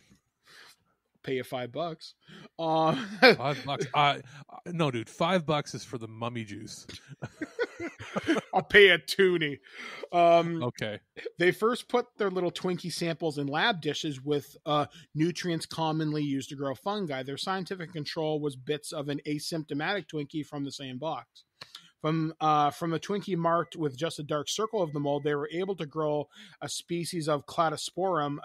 Pay you $5. $5. No, dude, $5 is for the mummy juice. I'll pay a toonie. Okay. They first put their little Twinkie samples in lab dishes with nutrients commonly used to grow fungi. Their scientific control was bits of an asymptomatic Twinkie from the same box. From the Twinkie marked with just a dark circle of the mold, they were able to grow a species of Cladosporum,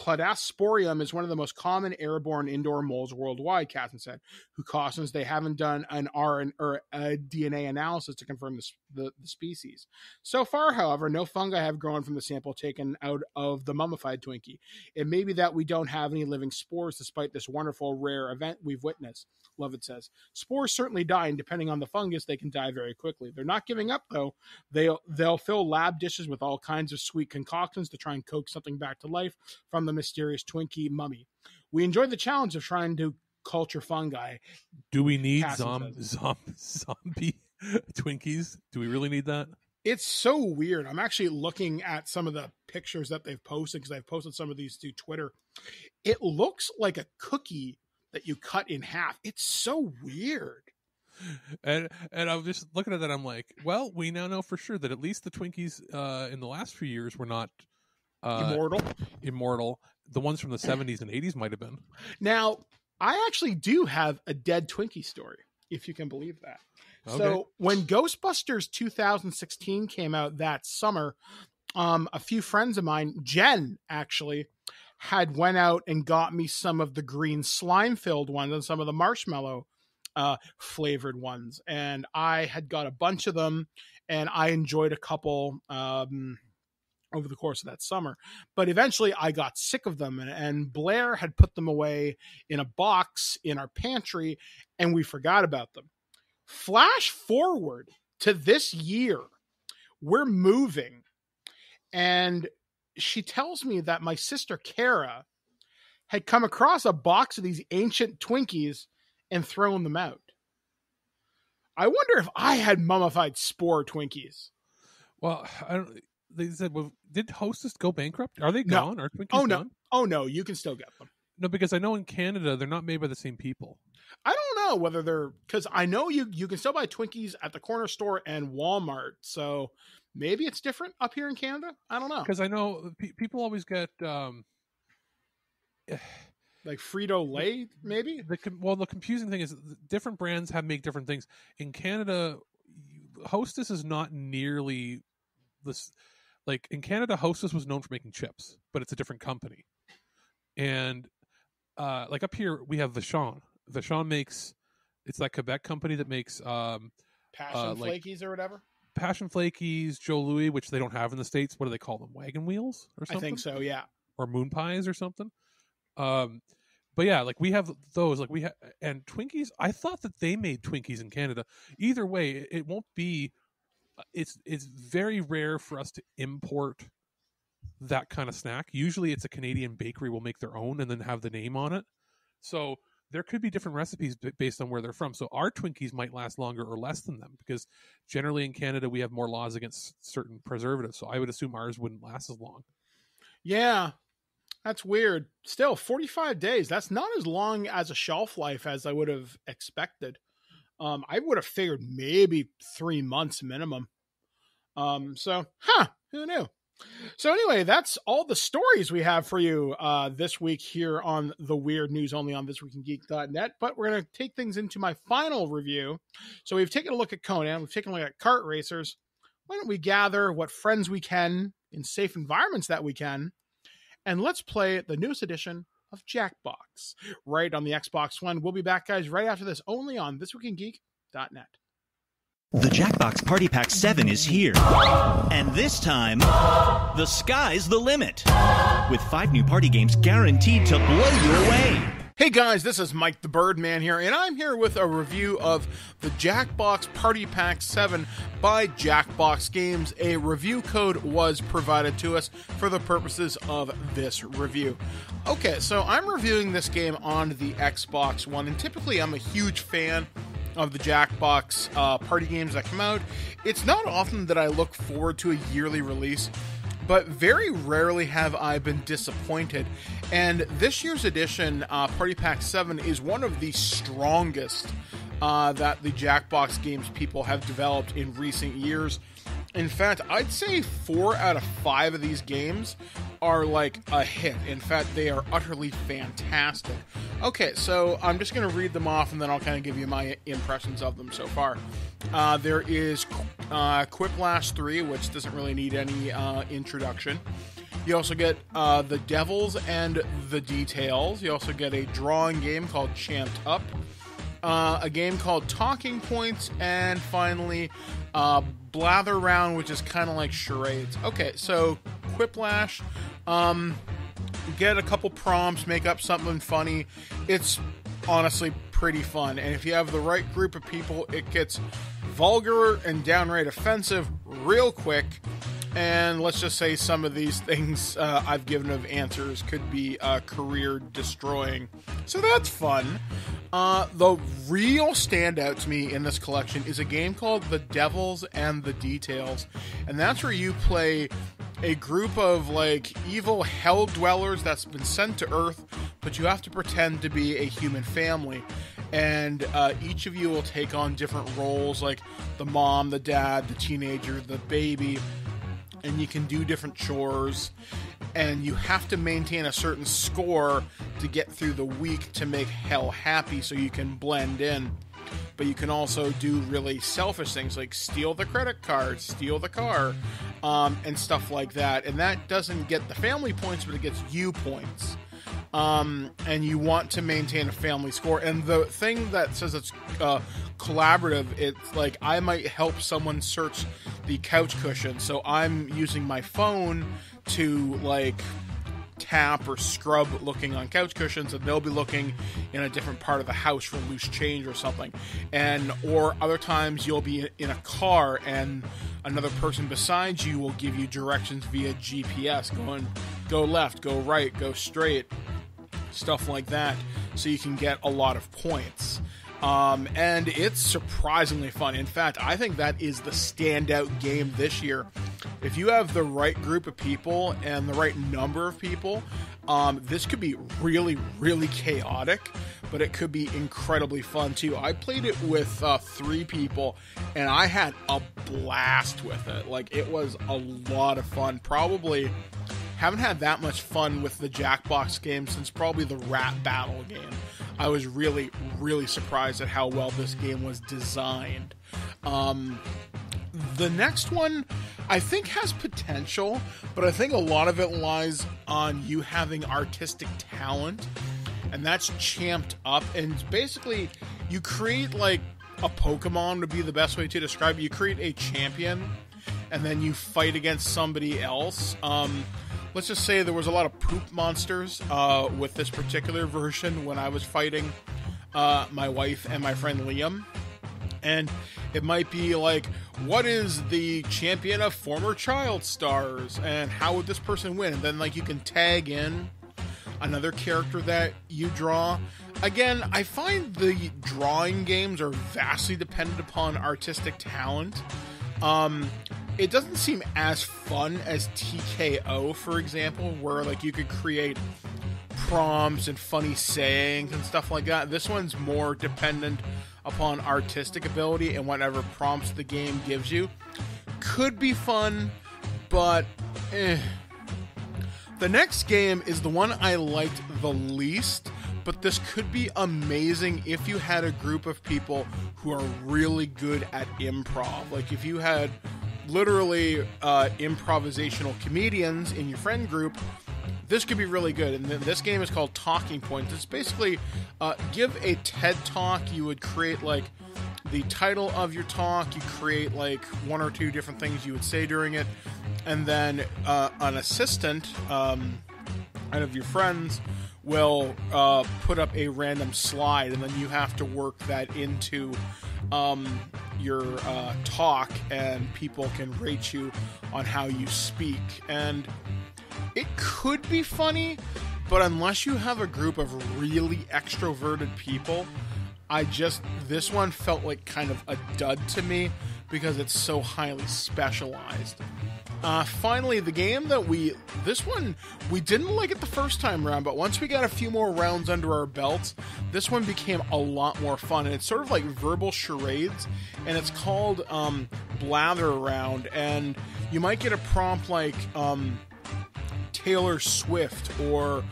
Cladosporium is one of the most common airborne indoor moles worldwide, Katzen said, who cautions they haven't done an RNA or a DNA analysis to confirm the species. So far, however, no fungi have grown from the sample taken out of the mummified Twinkie. It may be that we don't have any living spores despite this wonderful, rare event we've witnessed, Lovett says. Spores certainly die, and depending on the fungus, they can die very quickly. They're not giving up, though. They'll fill lab dishes with all kinds of sweet concoctions to try and coax something back to life from the mysterious Twinkie mummy. We enjoy the challenge of trying to culture fungi. Do we need zombie Twinkies? Do we really need that? It's so weird. I'm actually looking at some of the pictures that they've posted because I've posted some of these to Twitter. It looks like a cookie that you cut in half. It's so weird. And I was just looking at that. I'm like, well, we now know for sure that at least the Twinkies in the last few years were not immortal. The ones from the 70s and 80s might have been. Now, I actually do have a dead Twinkie story, if you can believe that. Okay. So when Ghostbusters 2016 came out that summer, a few friends of mine, Jen actually, had went out and got me some of the green slime-filled ones and some of the marshmallow flavored ones. And I had got a bunch of them, and I enjoyed a couple over the course of that summer. But eventually I got sick of them, and Blair had put them away in a box in our pantry, and we forgot about them. Flash forward to this year, we're moving, and she tells me that my sister Kara had come across a box of these ancient Twinkies and thrown them out. I wonder if I had mummified spore Twinkies. Well, they said, well, did Hostess go bankrupt? Are they gone? Are Twinkies gone? Oh, no, you can still get them. No, because I know in Canada, they're not made by the same people. I don't know whether they're... Because I know you can still buy Twinkies at the corner store and Walmart, so maybe it's different up here in Canada? I don't know. Because I know people always get... like Frito-Lay, maybe? The confusing thing is different brands make different things. In Canada, Hostess is not nearly this. Like in Canada, Hostess was known for making chips, but it's a different company. And like up here, we have Vachon. Vachon makes, it's that Quebec company that makes Passion Flakies or whatever. Passion Flakies, Joe Louis, which they don't have in the States. What do they call them? Wagon wheels or something? I think so, yeah. Or moon pies or something. But yeah, like we have those, like we have, and Twinkies. I thought that they made Twinkies in Canada. Either way, it won't be. It's very rare for us to import that kind of snack. Usually, it's a Canadian bakery will make their own and then have the name on it. So there could be different recipes based on where they're from. So our Twinkies might last longer or less than them because generally in Canada we have more laws against certain preservatives. So I would assume ours wouldn't last as long. Yeah. That's weird. Still, 45 days. That's not as long as a shelf life as I would have expected. I would have figured maybe 3 months minimum. So, who knew? So anyway, that's all the stories we have for you this week here on The Weird News, only on ThisWeekInGeek.net. But we're going to take things into my final review. So we've taken a look at Conan. We've taken a look at kart racers. Why don't we gather what friends we can in safe environments that we can, and let's play the newest edition of Jackbox right on the Xbox One. We'll be back, guys, right after this, only on ThisWeekInGeek.net. The Jackbox Party Pack 7 is here. And this time, the sky's the limit. With 5 new party games guaranteed to blow you away. Hey guys, this is Mike the Birdman here, and I'm here with a review of the Jackbox Party Pack 7 by Jackbox Games. A review code was provided to us for the purposes of this review. Okay, so I'm reviewing this game on the Xbox One, and typically I'm a huge fan of the Jackbox party games that come out. It's not often that I look forward to a yearly release, but very rarely have I been disappointed. And this year's edition, Party Pack 7, is one of the strongest that the Jackbox Games people have developed in recent years. In fact, I'd say 4 out of 5 of these games are like a hit. In fact, they are utterly fantastic. Okay, so I'm just going to read them off and then I'll kind of give you my impressions of them so far. There is Quick Blast 3, which doesn't really need any introduction. You also get The Devils and the Details. You also get a drawing game called Champed Up, a game called Talking Points, and finally Blather Round, which is kind of like charades. Okay, so Quiplash, get a couple prompts, make up something funny. It's honestly pretty fun, and if you have the right group of people, it gets vulgar and downright offensive real quick. And let's just say some of these things I've given of answers could be career destroying. So that's fun. The real standout to me in this collection is a game called The Devils and the Details. And that's where you play a group of like evil hell dwellers that's been sent to Earth, but you have to pretend to be a human family. And each of you will take on different roles, like the mom, the dad, the teenager, the baby. And you can do different chores, and you have to maintain a certain score to get through the week to make hell happy so you can blend in. But you can also do really selfish things like steal the credit card, steal the car, and stuff like that. And that doesn't get the family points, but it gets you points. And you want to maintain a family score. And the thing that says it's collaborative, it's like I might help someone search the couch cushion, so I'm using my phone to like tap or scrub looking on couch cushions, and they'll be looking in a different part of the house for loose change or something. And or other times you'll be in a car and another person beside you will give you directions via GPS, going go left, go right, go straight, stuff like that, so you can get a lot of points. And it's surprisingly fun. In fact, I think that is the standout game this year. If you have the right group of people and the right number of people, this could be really, really chaotic, but it could be incredibly fun too. I played it with 3 people, and I had a blast with it. Like, it was a lot of fun. Probably haven't had that much fun with the Jackbox game since probably the Rat Battle game. I was really, really surprised at how well this game was designed. The next one, I think, has potential, but I think a lot of it lies on you having artistic talent, and that's Champed Up. And basically, you create, like, a Pokemon would be the best way to describe it. You create a champion, and then you fight against somebody else. Let's just say there was a lot of poop monsters with this particular version when I was fighting my wife and my friend Liam. And it might be like, what is the champion of former child stars? And how would this person win? And then like you can tag in another character that you draw. Again, I find the drawing games are vastly dependent upon artistic talent. It doesn't seem as fun as TKO, for example, where like you could create prompts and funny sayings and stuff like that. This one's more dependent upon artistic ability and whatever prompts the game gives you. Could be fun, but The next game is the one I liked the least, but this could be amazing if you had a group of people who are really good at improv. Like if you had literally improvisational comedians in your friend group, this could be really good. And this game is called Talking Points. It's basically give a TED Talk. You would create like the title of your talk. You create like one or two different things you would say during it. And then an assistant out of your friends will put up a random slide, and then you have to work that into your talk, and people can rate you on how you speak. And it could be funny, but unless you have a group of really extroverted people, this one felt like kind of a dud to me because it's so highly specialized. Finally, the game that we didn't like it the first time around, but once we got a few more rounds under our belts, this one became a lot more fun. And it's sort of like verbal charades, and it's called Blather Round. And you might get a prompt like Taylor Swift or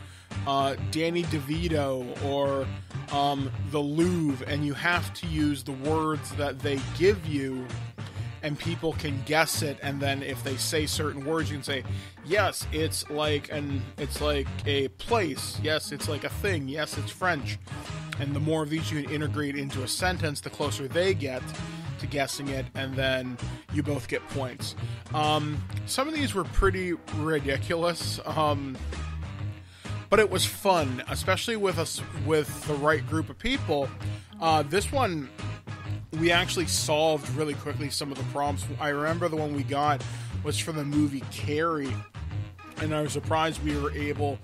Danny DeVito or the Louvre, and you have to use the words that they give you and people can guess it, and then if they say certain words, you can say, yes, it's like a place, yes, it's like a thing, yes, it's French. And the more of these you can integrate into a sentence, the closer they get to guessing it, and then you both get points. Some of these were pretty ridiculous, but it was fun, especially with the right group of people. This one, we actually solved really quickly some of the prompts. I remember the one we got was for the movie Carrie, and I was surprised we were able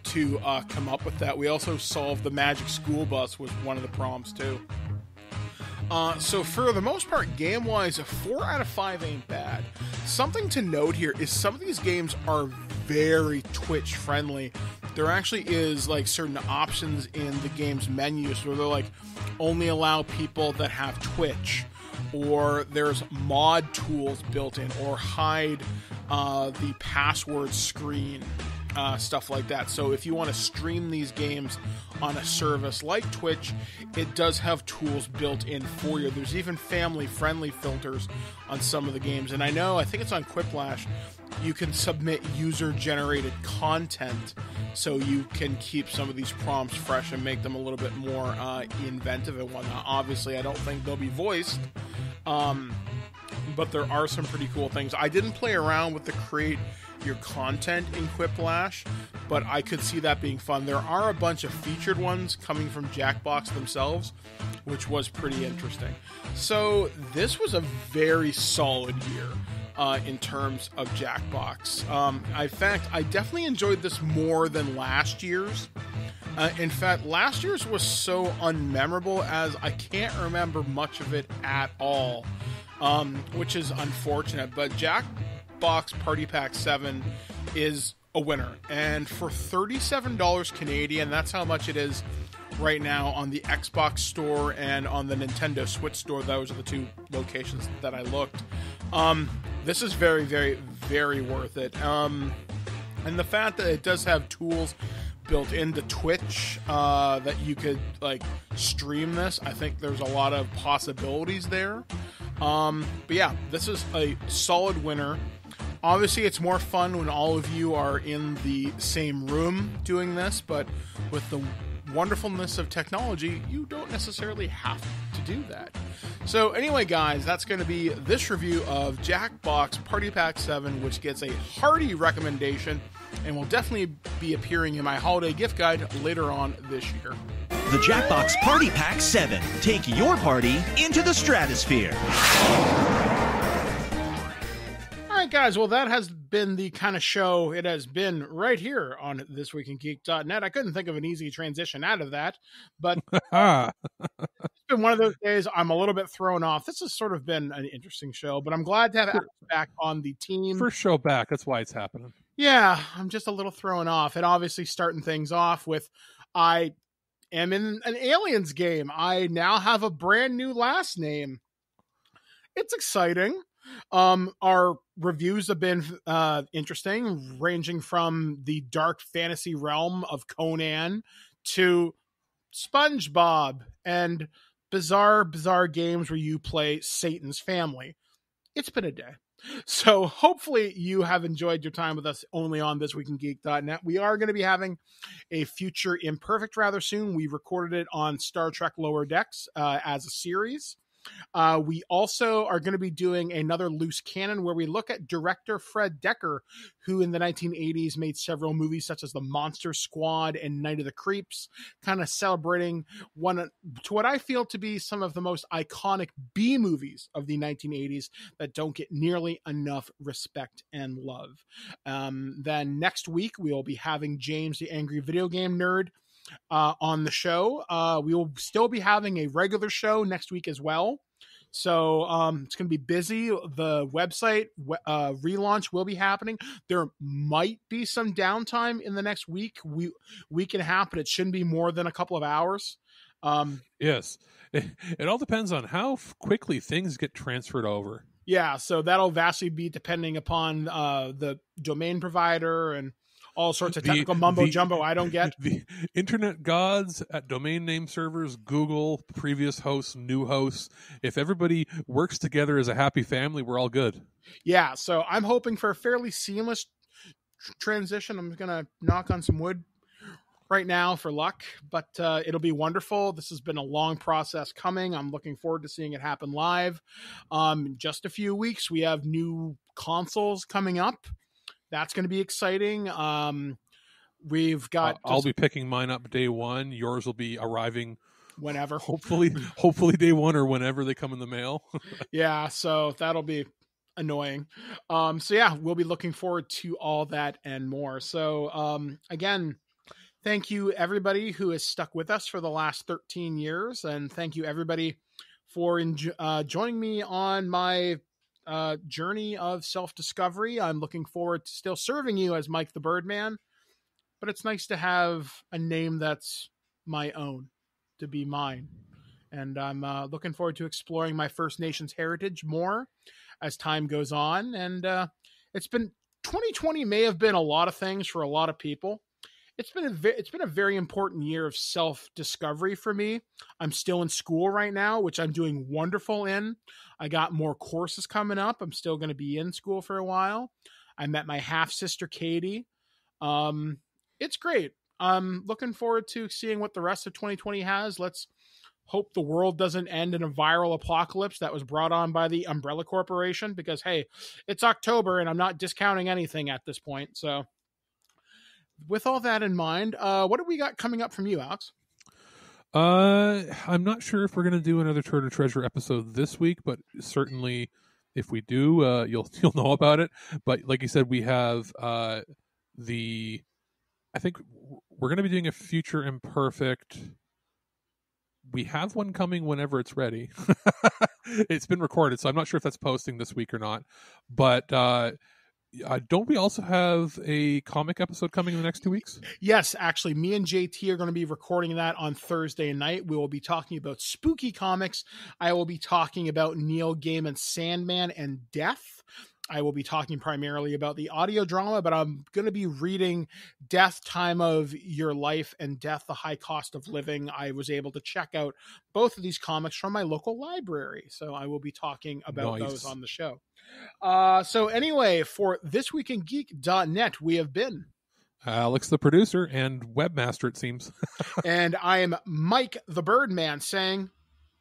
to come up with that. We also solved the Magic School Bus was one of the prompts too. So for the most part, game-wise, a 4 out of 5 ain't bad. Something to note here is some of these games are very Twitch-friendly. There actually is like certain options in the game's menus where they're like, only allow people that have Twitch, or there's mod tools built in, or hide the password screen, stuff like that. So if you want to stream these games on a service like Twitch, it does have tools built in for you. There's even family-friendly filters on some of the games, and I think it's on Quiplash, you can submit user-generated content so you can keep some of these prompts fresh and make them a little bit more inventive and whatnot. Obviously, I don't think they'll be voiced, but there are some pretty cool things. I didn't play around with the create your content in Quiplash, but I could see that being fun. There are a bunch of featured ones coming from Jackbox themselves, which was pretty interesting. So this was a very solid year in terms of Jackbox. In fact, I definitely enjoyed this more than last year's. In fact, last year's was so unmemorable as I can't remember much of it at all, which is unfortunate. But Jackbox Party Pack 7 is a winner, and for $37 Canadian, that's how much it is right now on the Xbox store and on the Nintendo Switch store. Those are the two locations that I looked. This is very, very, very worth it. And the fact that it does have tools built into Twitch that you could like stream this, I think there's a lot of possibilities there. But yeah, this is a solid winner. Obviously, it's more fun when all of you are in the same room doing this, but with the wonderfulness of technology, you don't necessarily have to do that. So anyway, guys, that's going to be this review of Jackbox Party Pack 7, which gets a hearty recommendation and will definitely be appearing in my holiday gift guide later on this year. The Jackbox Party Pack 7. Take your party into the stratosphere. All right, guys. Well, that has been the kind of show it has been right here on ThisWeekInGeek.net. I couldn't think of an easy transition out of that, but it's been one of those days I'm a little bit thrown off. This has sort of been an interesting show, but I'm glad to have Alex back on the team. First show back. That's why it's happening. Yeah, I'm just a little thrown off. And obviously starting things off with, I am in an Aliens game. I now have a brand new last name. It's exciting. Our reviews have been interesting, ranging from the dark fantasy realm of Conan to SpongeBob and bizarre games where you play Satan's family. It's been a day. So hopefully you have enjoyed your time with us only on ThisWeekInGeek.net. We are going to be having a future Imperfect rather soon. We recorded it on Star Trek Lower Decks as a series. We also are going to be doing another Loose Cannon where we look at director Fred Decker, who in the 1980s made several movies such as The Monster Squad and Night of the Creeps, kind of celebrating one to what I feel to be some of the most iconic B movies of the 1980s that don't get nearly enough respect and love. Then next week we will be having James the Angry Video Game Nerd on the show. We will still be having a regular show next week as well. So it's going to be busy. The website relaunch will be happening. There might be some downtime in the next week and a half, but it shouldn't be more than a couple of hours. Yes. It all depends on how quickly things get transferred over. Yeah, so that'll vastly be depending upon the domain provider and all sorts of technical mumbo-jumbo I don't get. The internet gods at domain name servers, Google, previous hosts, new hosts, if everybody works together as a happy family, we're all good. Yeah, so I'm hoping for a fairly seamless transition. I'm going to knock on some wood right now for luck, but it'll be wonderful. This has been a long process coming. I'm looking forward to seeing it happen live. In just a few weeks, we have new consoles coming up. That's going to be exciting. We've got. I'll be picking mine up day one. Yours will be arriving whenever. Hopefully day one or whenever they come in the mail. Yeah, so that'll be annoying. So yeah, we'll be looking forward to all that and more. So again, thank you everybody who has stuck with us for the last 13 years, and thank you everybody for joining me on my journey of self-discovery. I'm looking forward to still serving you as Mike the Birdman, but it's nice to have a name that's my own, to be mine. And I'm looking forward to exploring my First Nations heritage more as time goes on. And it's been 2020 may have been a lot of things for a lot of people. It's been a very important year of self-discovery for me. I'm still in school right now, which I'm doing wonderful in. I got more courses coming up. I'm still going to be in school for a while. I met my half-sister, Katie. It's great. I'm looking forward to seeing what the rest of 2020 has. Let's hope the world doesn't end in a viral apocalypse that was brought on by the Umbrella Corporation, because, hey, it's October and I'm not discounting anything at this point. So with all that in mind, what do we got coming up from you, Alex? I'm not sure if we're going to do another Turd or Treasure episode this week, but certainly if we do, you'll know about it. But like you said, we have I think we're going to be doing a Future Imperfect. We have one coming whenever it's ready. It's been recorded, so I'm not sure if that's posting this week or not. But don't we also have a comic episode coming in the next 2 weeks? Yes, actually, me and JT are going to be recording that on Thursday night. We will be talking about spooky comics. I will be talking about Neil Gaiman's Sandman and Death. I will be talking primarily about the audio drama, but I'm going to be reading Death, Time of Your Life, and Death, The High Cost of Living. I was able to check out both of these comics from my local library, so I will be talking about those on the show. So anyway, for ThisWeekInGeek.net, we have been Alex, the producer, and webmaster, it seems. And I am Mike the Birdman saying,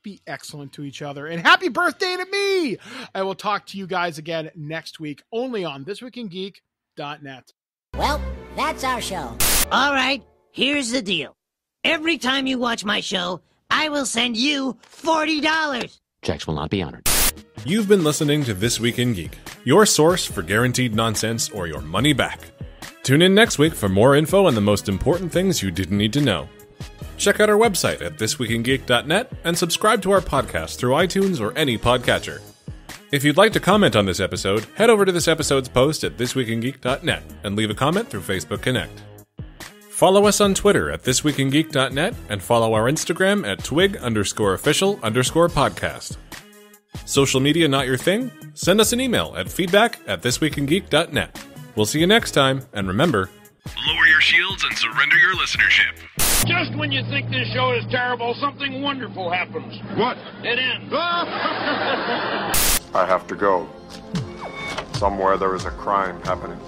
be excellent to each other, and happy birthday to me. I will talk to you guys again next week, only on ThisWeekInGeek.net. Well, that's our show. All right, here's the deal. Every time you watch my show, I will send you $40. Checks will not be honored. You've been listening to This Week in Geek, your source for guaranteed nonsense or your money back. Tune in next week for more info on the most important things you didn't need to know. Check out our website at ThisWeekInGeek.net and subscribe to our podcast through iTunes or any podcatcher. If you'd like to comment on this episode, head over to this episode's post at ThisWeekInGeek.net and leave a comment through Facebook Connect. Follow us on Twitter at ThisWeekInGeek.net and follow our Instagram at twig_official_podcast. Social media not your thing? Send us an email at feedback@ThisWeekInGeek.net. We'll see you next time, and remember, lower your shields and surrender your listenership. Just when you think this show is terrible, something wonderful happens. What? It ends. I have to go. Somewhere there is a crime happening.